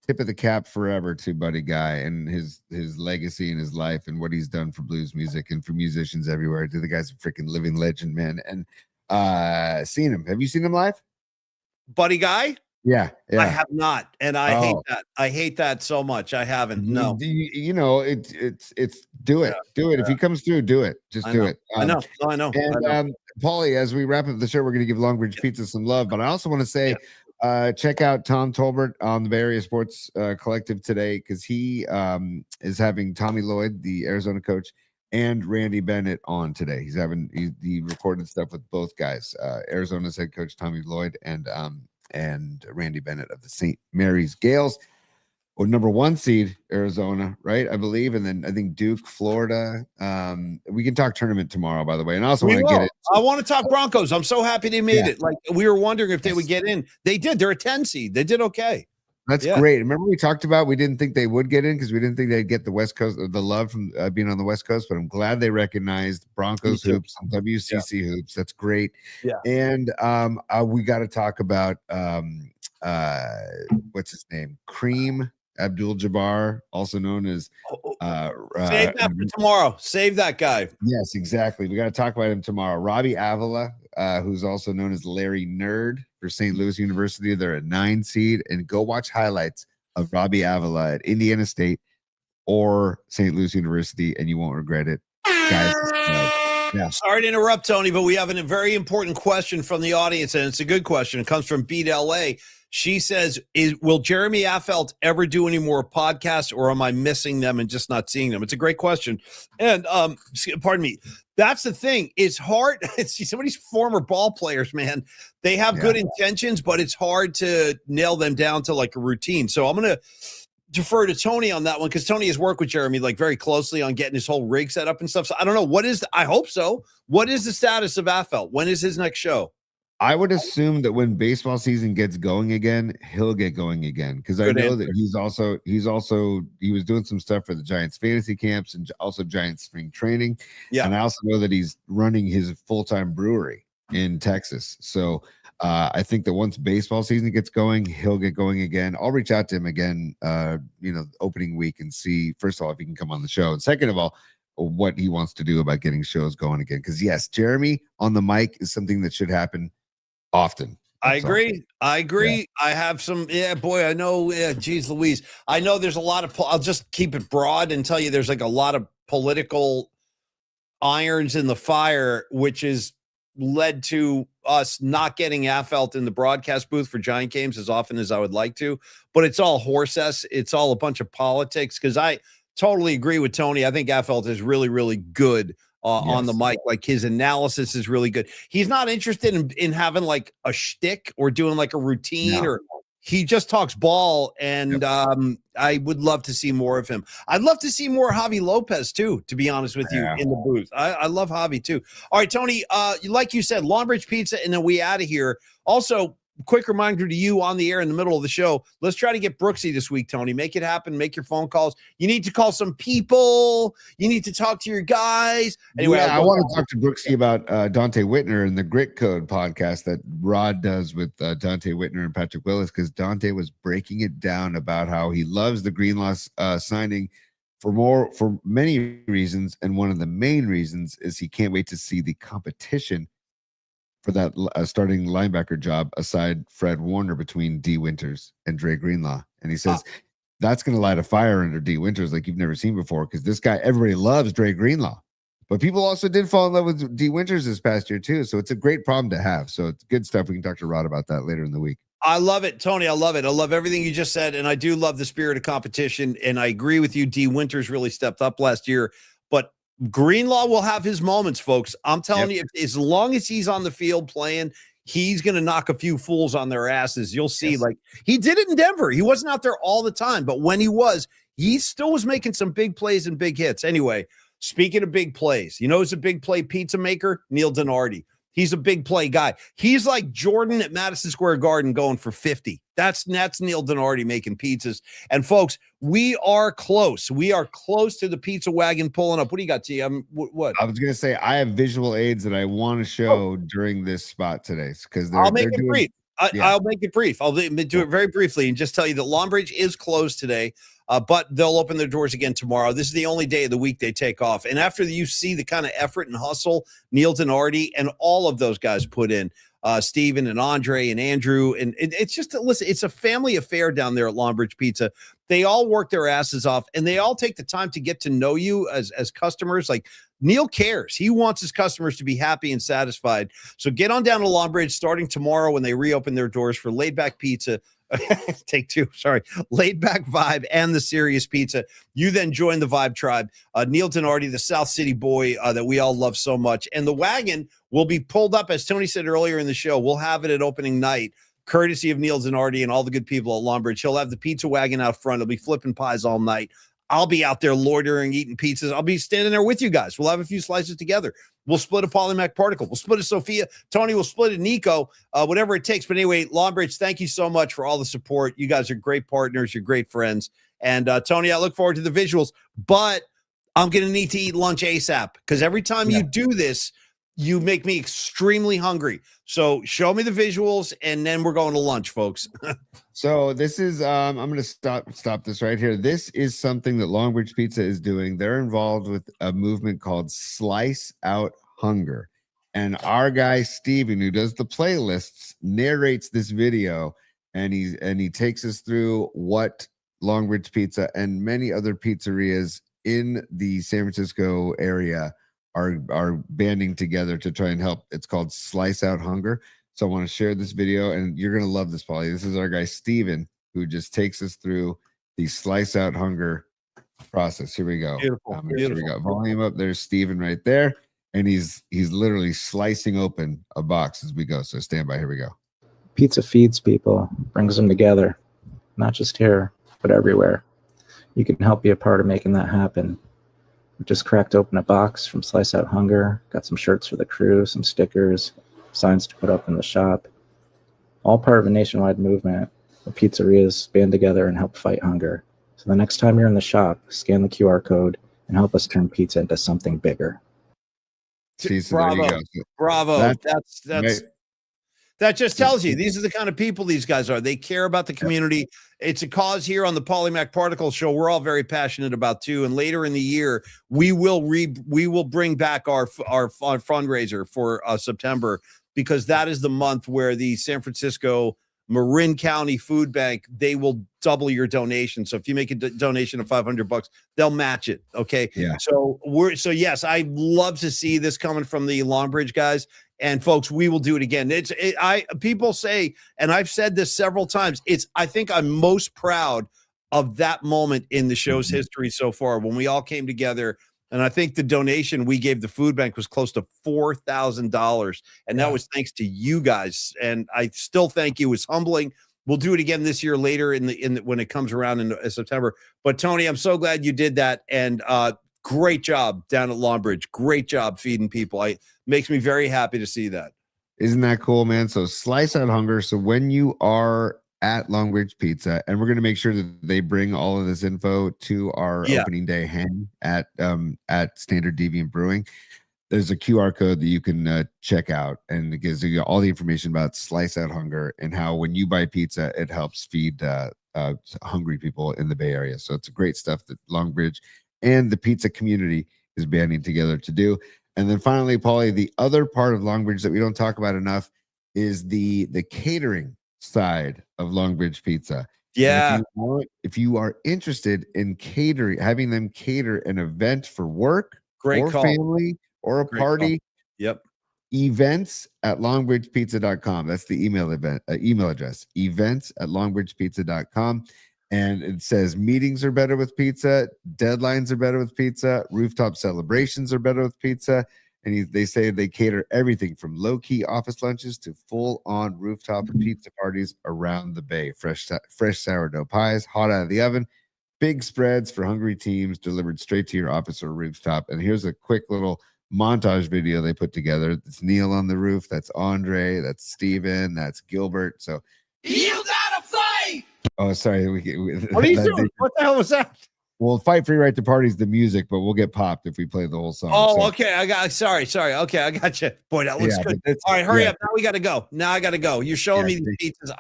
tip of the cap forever to Buddy Guy and his legacy and his life and what he's done for blues music and for musicians everywhere. The guy's a freaking living legend, man. And seen him. Have you seen him live? Buddy Guy? Yeah. I have not, and I hate that. I hate that so much. I haven't. No. You know, it's do it. Do it. If he comes through, do it. Just do it. I know. And Paulie, as we wrap up the show, we're going to give Longbridge Pizza some love, but I also want to say check out Tom Tolbert on the Bay Area Sports Collective today, because he is having Tommy Lloyd, the Arizona coach, and Randy Bennett on today. He recorded stuff with both guys, Arizona's head coach Tommy Lloyd and Randy Bennett of the St. Mary's Gales, or number 1 seed Arizona, right? I believe, and then I think Duke, Florida. We can talk tournament tomorrow, by the way, and I also want to get it. I want to talk Broncos. I'm so happy they made Yeah. it. Like, we were wondering if they would get in. They did. They're a 10 seed. They did okay. That's great. Remember we talked about we didn't think they would get in because we didn't think they'd get the West Coast, the love from being on the West Coast. But I'm glad they recognized Broncos hoops and WCC hoops. That's great. Yeah. And we got to talk about what's his name, Kareem Abdul-Jabbar, also known as save that for tomorrow. Save that guy. Yes, exactly. We got to talk about him tomorrow. Robbie Avila, who's also known as Larry Nerd for St. Louis University. They're a 9 seed, and go watch highlights of Robbie Avila at Indiana State or St. Louis University, and you won't regret it, guys. Yeah. Sorry to interrupt, Tony, but we have a very important question from the audience, and it's a good question. It comes from Beat LA. She says, will Jeremy Affeldt ever do any more podcasts, or am I missing them and just not seeing them? It's a great question. And pardon me. That's the thing. It's hard. See, some of these former ball players, man, they have good intentions, but it's hard to nail them down to like a routine. So I'm going to defer to Tony on that one, because Tony has worked with Jeremy like very closely on getting his whole rig set up and stuff. So I don't know. I hope so. What is the status of Affeldt? When is his next show? I would assume that when baseball season gets going again, he'll get going again, because I know that he was doing some stuff for the Giants fantasy camps and also Giants spring training. Yeah, and I also know that he's running his full-time brewery in Texas. So I think that once baseball season gets going, he'll get going again. I'll reach out to him again, opening week, and see, first of all, if he can come on the show, and second of all, what he wants to do about getting shows going again. Because yes, Jeremy on the mic is something that should happen often. I agree. Yeah. I have some, I know, geez Louise. I know there's a lot of, I'll just keep it broad and tell you there's like a lot of political irons in the fire, which has led to us not getting Affeldt in the broadcast booth for Giant games as often as I would like to, but it's all horse ass. It's all a bunch of politics, because I totally agree with Tony. I think Affeldt is really, really good on the mic. Like, his analysis is really good. He's not interested in having like a shtick or doing like a routine, or he just talks ball. And I would love to see more of him. I'd love to see more Javi Lopez too, to be honest with you, in the booth. I love Javi too. All right, Tony, like you said, Longbridge Pizza, and then we out of here. Also, quick reminder to you on the air in the middle of the show, let's try to get Brooksy this week, Tony. Make it happen. Make your phone calls. You need to call some people. You need to talk to your guys. Anyway, I want to talk to Brooksy about Dante Whitner and the Grit Code podcast that Rod does with Dante Whitner and Patrick Willis, because Dante was breaking it down about how he loves the Greenlaw signing for many reasons, and one of the main reasons is he can't wait to see the competition for that starting linebacker job aside Fred Warner between D. Winters and Dre Greenlaw. And he says that's going to light a fire under D. Winters like you've never seen before, because this guy, everybody loves Dre Greenlaw. But people also did fall in love with D. Winters this past year too. So it's a great problem to have. So it's good stuff. We can talk to Rod about that later in the week. I love it, Tony. I love it. I love everything you just said. And I do love the spirit of competition. And I agree with you. D. Winters really stepped up last year. But Greenlaw will have his moments, folks. I'm telling you, as long as he's on the field playing, he's going to knock a few fools on their asses. You'll see, like he did it in Denver. He wasn't out there all the time, but when he was, he still was making some big plays and big hits. Anyway, speaking of big plays, you know who's a big play pizza maker? Neil Donardi. He's a big play guy. He's like Jordan at Madison Square Garden going for 50. That's Neil Donardi making pizzas. And folks, we are close. We are close to the pizza wagon pulling up. What do you got, T? What? I was going to say, I have visual aids that I want to show during this spot today, because I'll make it brief. I'll make it brief. I'll do it very briefly and just tell you that Longbridge is closed today. But they'll open their doors again tomorrow. This is the only day of the week they take off. And after you see the kind of effort and hustle Neil Donardi and all of those guys put in, Steven and Andre and Andrew, and it's just, listen, it's a family affair down there at Longbridge Pizza. They all work their asses off, and they all take the time to get to know you as customers. Like, Neil cares. He wants his customers to be happy and satisfied. So get on down to Longbridge starting tomorrow when they reopen their doors for laid back pizza, Take two. Sorry. Laid back vibe and the serious pizza. You then join the Vibe Tribe. Neil Denardi, the South City boy that we all love so much. And the wagon will be pulled up, as Tony said earlier in the show. We'll have it at opening night, courtesy of Neil Denardi and all the good people at Longbridge. He'll have the pizza wagon out front. He'll be flipping pies all night. I'll be out there loitering, eating pizzas. I'll be standing there with you guys. We'll have a few slices together. We'll split a Polymac particle. We'll split a Sophia. Tony will split a Nico, whatever it takes. But anyway, Longbridge, thank you so much for all the support. You guys are great partners. You're great friends. And Tony, I look forward to the visuals. But I'm going to need to eat lunch ASAP because every time you do this, you make me extremely hungry. So show me the visuals, and then we're going to lunch, folks. So this is I'm going to stop this right here. This is something that Longbridge Pizza is doing. They're involved with a movement called Slice Out Hunger. And our guy Steven, who does the playlists, narrates this video, and he takes us through what Longbridge Pizza and many other pizzerias in the San Francisco area are banding together to try and help. It's called Slice Out Hunger. So I want to share this video, and you're going to love this, Paulie. This is our guy, Steven, who just takes us through the Slice Out Hunger process. Here we go. Beautiful. Here we go. Volume up. There's Steven right there, and he's literally slicing open a box as we go. So stand by. Here we go. Pizza feeds people, brings them together, not just here, but everywhere. You can help be a part of making that happen. We just cracked open a box from Slice Out Hunger, got some shirts for the crew, some stickers, signs to put up in the shop. All part of a nationwide movement where pizzerias band together and help fight hunger. So the next time you're in the shop, scan the QR code and help us turn pizza into something bigger. See, so Bravo. there you go. Bravo. That's right. That just tells you these are the kind of people these guys are. They care about the community. It's a cause here on the Polymac Particle Show we're all very passionate about too. And later in the year, we will bring back our fundraiser for September, because that is the month where the San Francisco Marin County Food Bank, they will double your donation. So if you make a donation of $500, they'll match it. Okay. Yeah. So yes, I love to see this coming from the Longbridge guys. And folks, we will do it again. People say, and I've said this several times, I think I'm most proud of that moment in the show's history so far when we all came together. And I think the donation we gave the food bank was close to $4,000. And that was thanks to you guys. And I still thank you. It's humbling. We'll do it again this year later when it comes around in September. But Tony, I'm so glad you did that. And great job down at Longbridge. Great job feeding people. Makes me very happy to see that. Isn't that cool, man? So Slice Out Hunger. So when you are at Longbridge Pizza, and we're going to make sure that they bring all of this info to our opening day hang at Standard Deviant Brewing. There's a QR code that you can check out, and it gives you all the information about Slice Out Hunger and how when you buy pizza, it helps feed hungry people in the Bay Area. So it's great stuff that Longbridge and the pizza community is banding together to do. And then finally, Paulie, the other part of Longbridge that we don't talk about enough is the catering side of Longbridge Pizza. Yeah. If you are interested in catering, having them cater an event for work or family or a party. Yep. Events at longbridgepizza.com. That's the email address. Events at longbridgepizza.com. And it says meetings are better with pizza, deadlines are better with pizza, rooftop celebrations are better with pizza. And they say they cater everything from low-key office lunches to full-on rooftop pizza parties around the Bay. Fresh sourdough pies, hot out of the oven, big spreads for hungry teams delivered straight to your office or rooftop. And here's a quick little montage video they put together. It's Neil on the roof. That's Andre. That's Steven. That's Gilbert. So You gotta fight! oh, sorry. What are you doing? What the hell was that? Well, Fight for Your Right to Party is the music, but we'll get popped if we play the whole song. Oh, so. Okay. Sorry. Okay, I got you. Boy, that looks good. All right, hurry up. Now we got to go. I got to go. You're showing me the pizzas.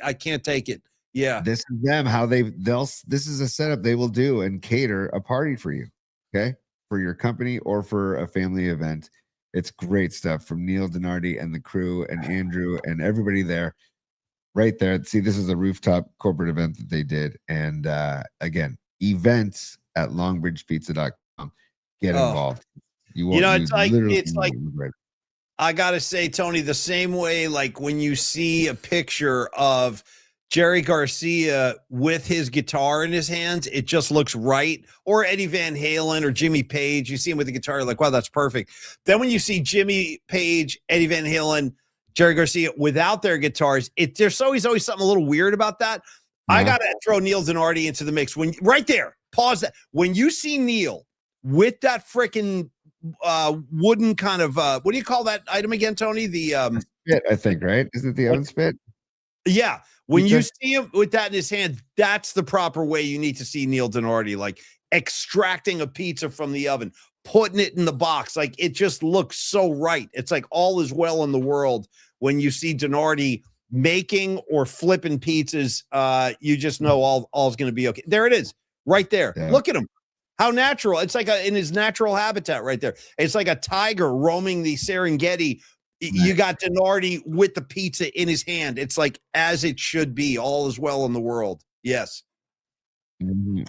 I can't take it. Yeah. This is them. How this is a setup they will do and cater a party for you. Okay. For your company or for a family event. It's great stuff from Neil Denardi and the crew and Andrew and everybody there. Right there. See, this is a rooftop corporate event that they did. And again, events at longbridgepizza.com. Get involved. It's like I gotta say, Tony, the same way, like when you see a picture of Jerry Garcia with his guitar in his hands, it just looks right. Or Eddie Van Halen or Jimmy Page, you see him with the guitar, you're like, wow, that's perfect. Then when you see Jimmy Page, Eddie Van Halen, Jerry Garcia without there's always something a little weird about that. I got to throw Neil Donardi into the mix. Right there, pause that. When you see Neil with that freaking wooden kind of, what do you call that item again, Tony? The spit, I think, right? Is it the oven spit? Yeah. When you see him with that in his hand, that's the proper way you need to see Neil Donardi, like extracting a pizza from the oven, putting it in the box. Like it just looks so right. It's like all is well in the world when you see Donardi making or flipping pizzas. You just know all's going to be okay. There it is, right there. Yeah. Look at him. How natural. It's like in his natural habitat right there. It's like a tiger roaming the Serengeti. You got Donardi with the pizza in his hand. It's like as it should be. All is well in the world. Yes.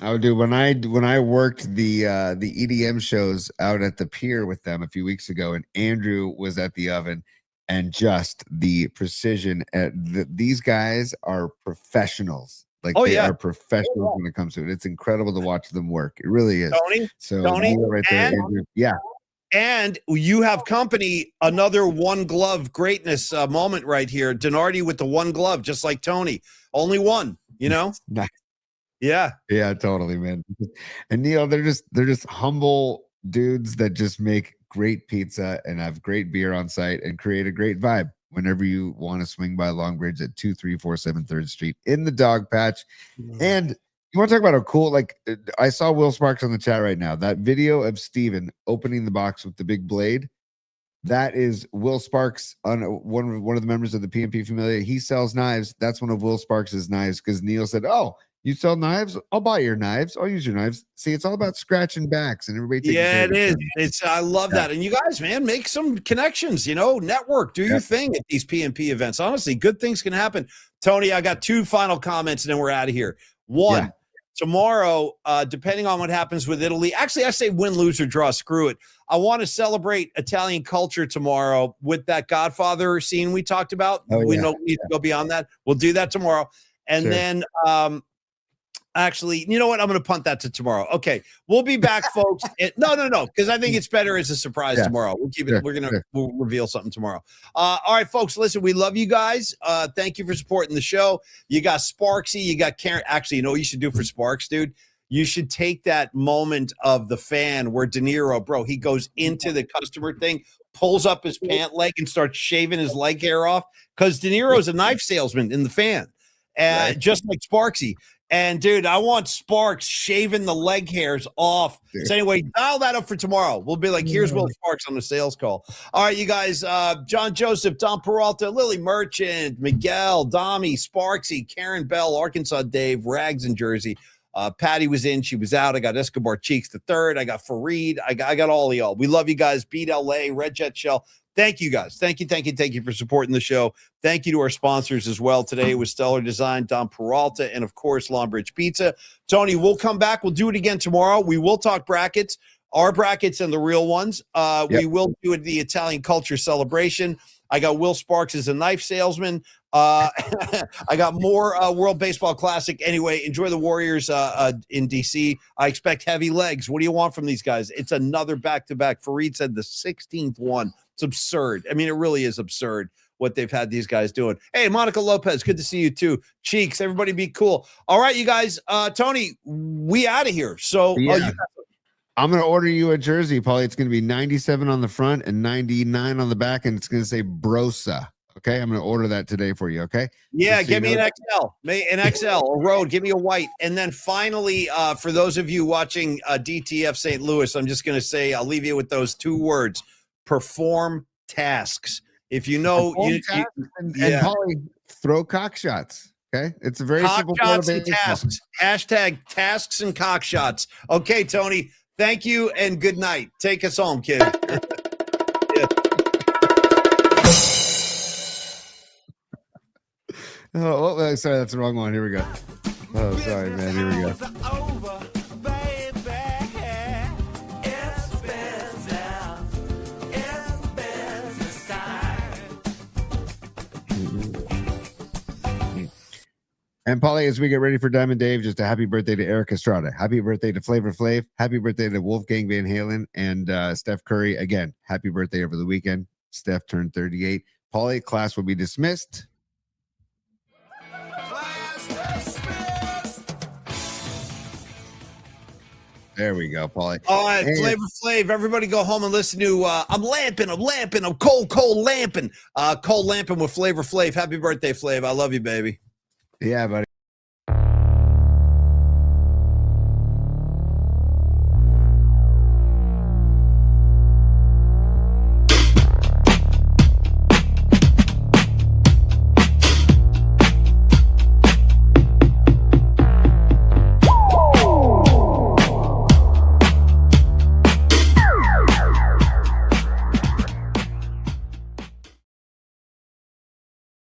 I would do when I worked the EDM shows out at the pier with them a few weeks ago, and Andrew was at the oven, and just the precision. These guys are professionals. Like they are professionals when it comes to it. It's incredible to watch them work. It really is. Tony, right there, Andrew, yeah. And you have company, another one glove greatness moment right here. Donardi with the one glove, just like Tony. Only one, you know? Nice. Yeah. Yeah, totally, man. And Neil, they're just humble dudes that just make great pizza and have great beer on site and create a great vibe whenever you want to swing by Longbridge at 2347 3rd Street in the Dog Patch. And you want to talk about a cool, like, I saw Will Sparks on the chat right now. That video of Steven opening the box with the big blade, that is Will Sparks, on one of the members of the PMP Familia. He sells knives. That's one of Will Sparks' knives, because Neil said, oh, you sell knives? I'll buy your knives. I'll use your knives. See, it's all about scratching backs and everybody. Yeah, it is. I love that. And you guys, man, make some connections, network, do your thing at these PMP events. Honestly, good things can happen. Tony, I got 2 final comments and then we're out of here. One, tomorrow, depending on what happens with Italy, actually, I say win, lose, or draw. Screw it. I want to celebrate Italian culture tomorrow with that Godfather scene we talked about. We don't need to go beyond that. We'll do that tomorrow. And then actually, you know what? I'm going to punt that to tomorrow. Okay. We'll be back, folks. No, because I think it's better as a surprise tomorrow. We'll keep it. We'll reveal something tomorrow. All right, folks, listen, we love you guys. Thank you for supporting the show. You got Sparksy, you got Karen. Actually, you know what you should do for Sparks, dude? You should take that moment of the fan where De Niro, bro, he goes into the customer thing, pulls up his pant leg and starts shaving his leg hair off, because De Niro's a knife salesman in the fan, just like Sparksy. And, dude, I want Sparks shaving the leg hairs off. So, anyway, dial that up for tomorrow. We'll be like, here's Will Sparks on the sales call. All right, you guys, John Joseph, Don Peralta, Lily Merchant, Miguel, Dami, Sparksy, Karen Bell, Arkansas Dave, Rags in Jersey. Patty was in. She was out. I got Escobar Cheeks the third. I got Fareed. I got all of y'all. We love you guys. Beat LA, Red Jet Shell. Thank you, guys. Thank you for supporting the show. Thank you to our sponsors as well. Today was Stellar Design, Don Peralta, and, of course, Longbridge Pizza. Tony, we'll come back. We'll do it again tomorrow. We will talk brackets, our brackets and the real ones. We will do the Italian culture celebration. I got Will Sparks as a knife salesman. I got more World Baseball Classic. Anyway, enjoy the Warriors in D.C. I expect heavy legs. What do you want from these guys? It's another back-to-back. Fareed said the 16th one. It's absurd. I mean, it really is absurd what they've had these guys doing. Hey, Monica Lopez, good to see you too. Cheeks, everybody be cool. All right, you guys. Tony, we out of here. So I'm going to order you a jersey, Paulie. It's going to be 97 on the front and 99 on the back, and it's going to say Brosa. Okay, I'm going to order that today for you, okay? Yeah, give me an XL, a road, give me a white. And then finally, for those of you watching DTF St. Louis, I'm just going to say, I'll leave you with those 2 words, perform tasks. If you know, and Paulie, throw cock shots, okay? It's a very simple shots and tasks. Hashtag tasks and cock shots. Okay, Tony, thank you and good night. Take us home, kid. Oh, sorry, that's the wrong one. Here we go. Oh, sorry, man. Here we go. And Polly, as we get ready for Diamond Dave, just a happy birthday to Eric Estrada. Happy birthday to Flavor Flav. Happy birthday to Wolfgang Van Halen and Steph Curry. Again, happy birthday over the weekend. Steph turned 38. Polly, class will be dismissed. There we go, Polly. All right, And- Flavor Flav. Everybody go home and listen to I'm lamping, I'm cold lamping. Cold lamping with Flavor Flav. Happy birthday, Flav. I love you, baby. Yeah, buddy.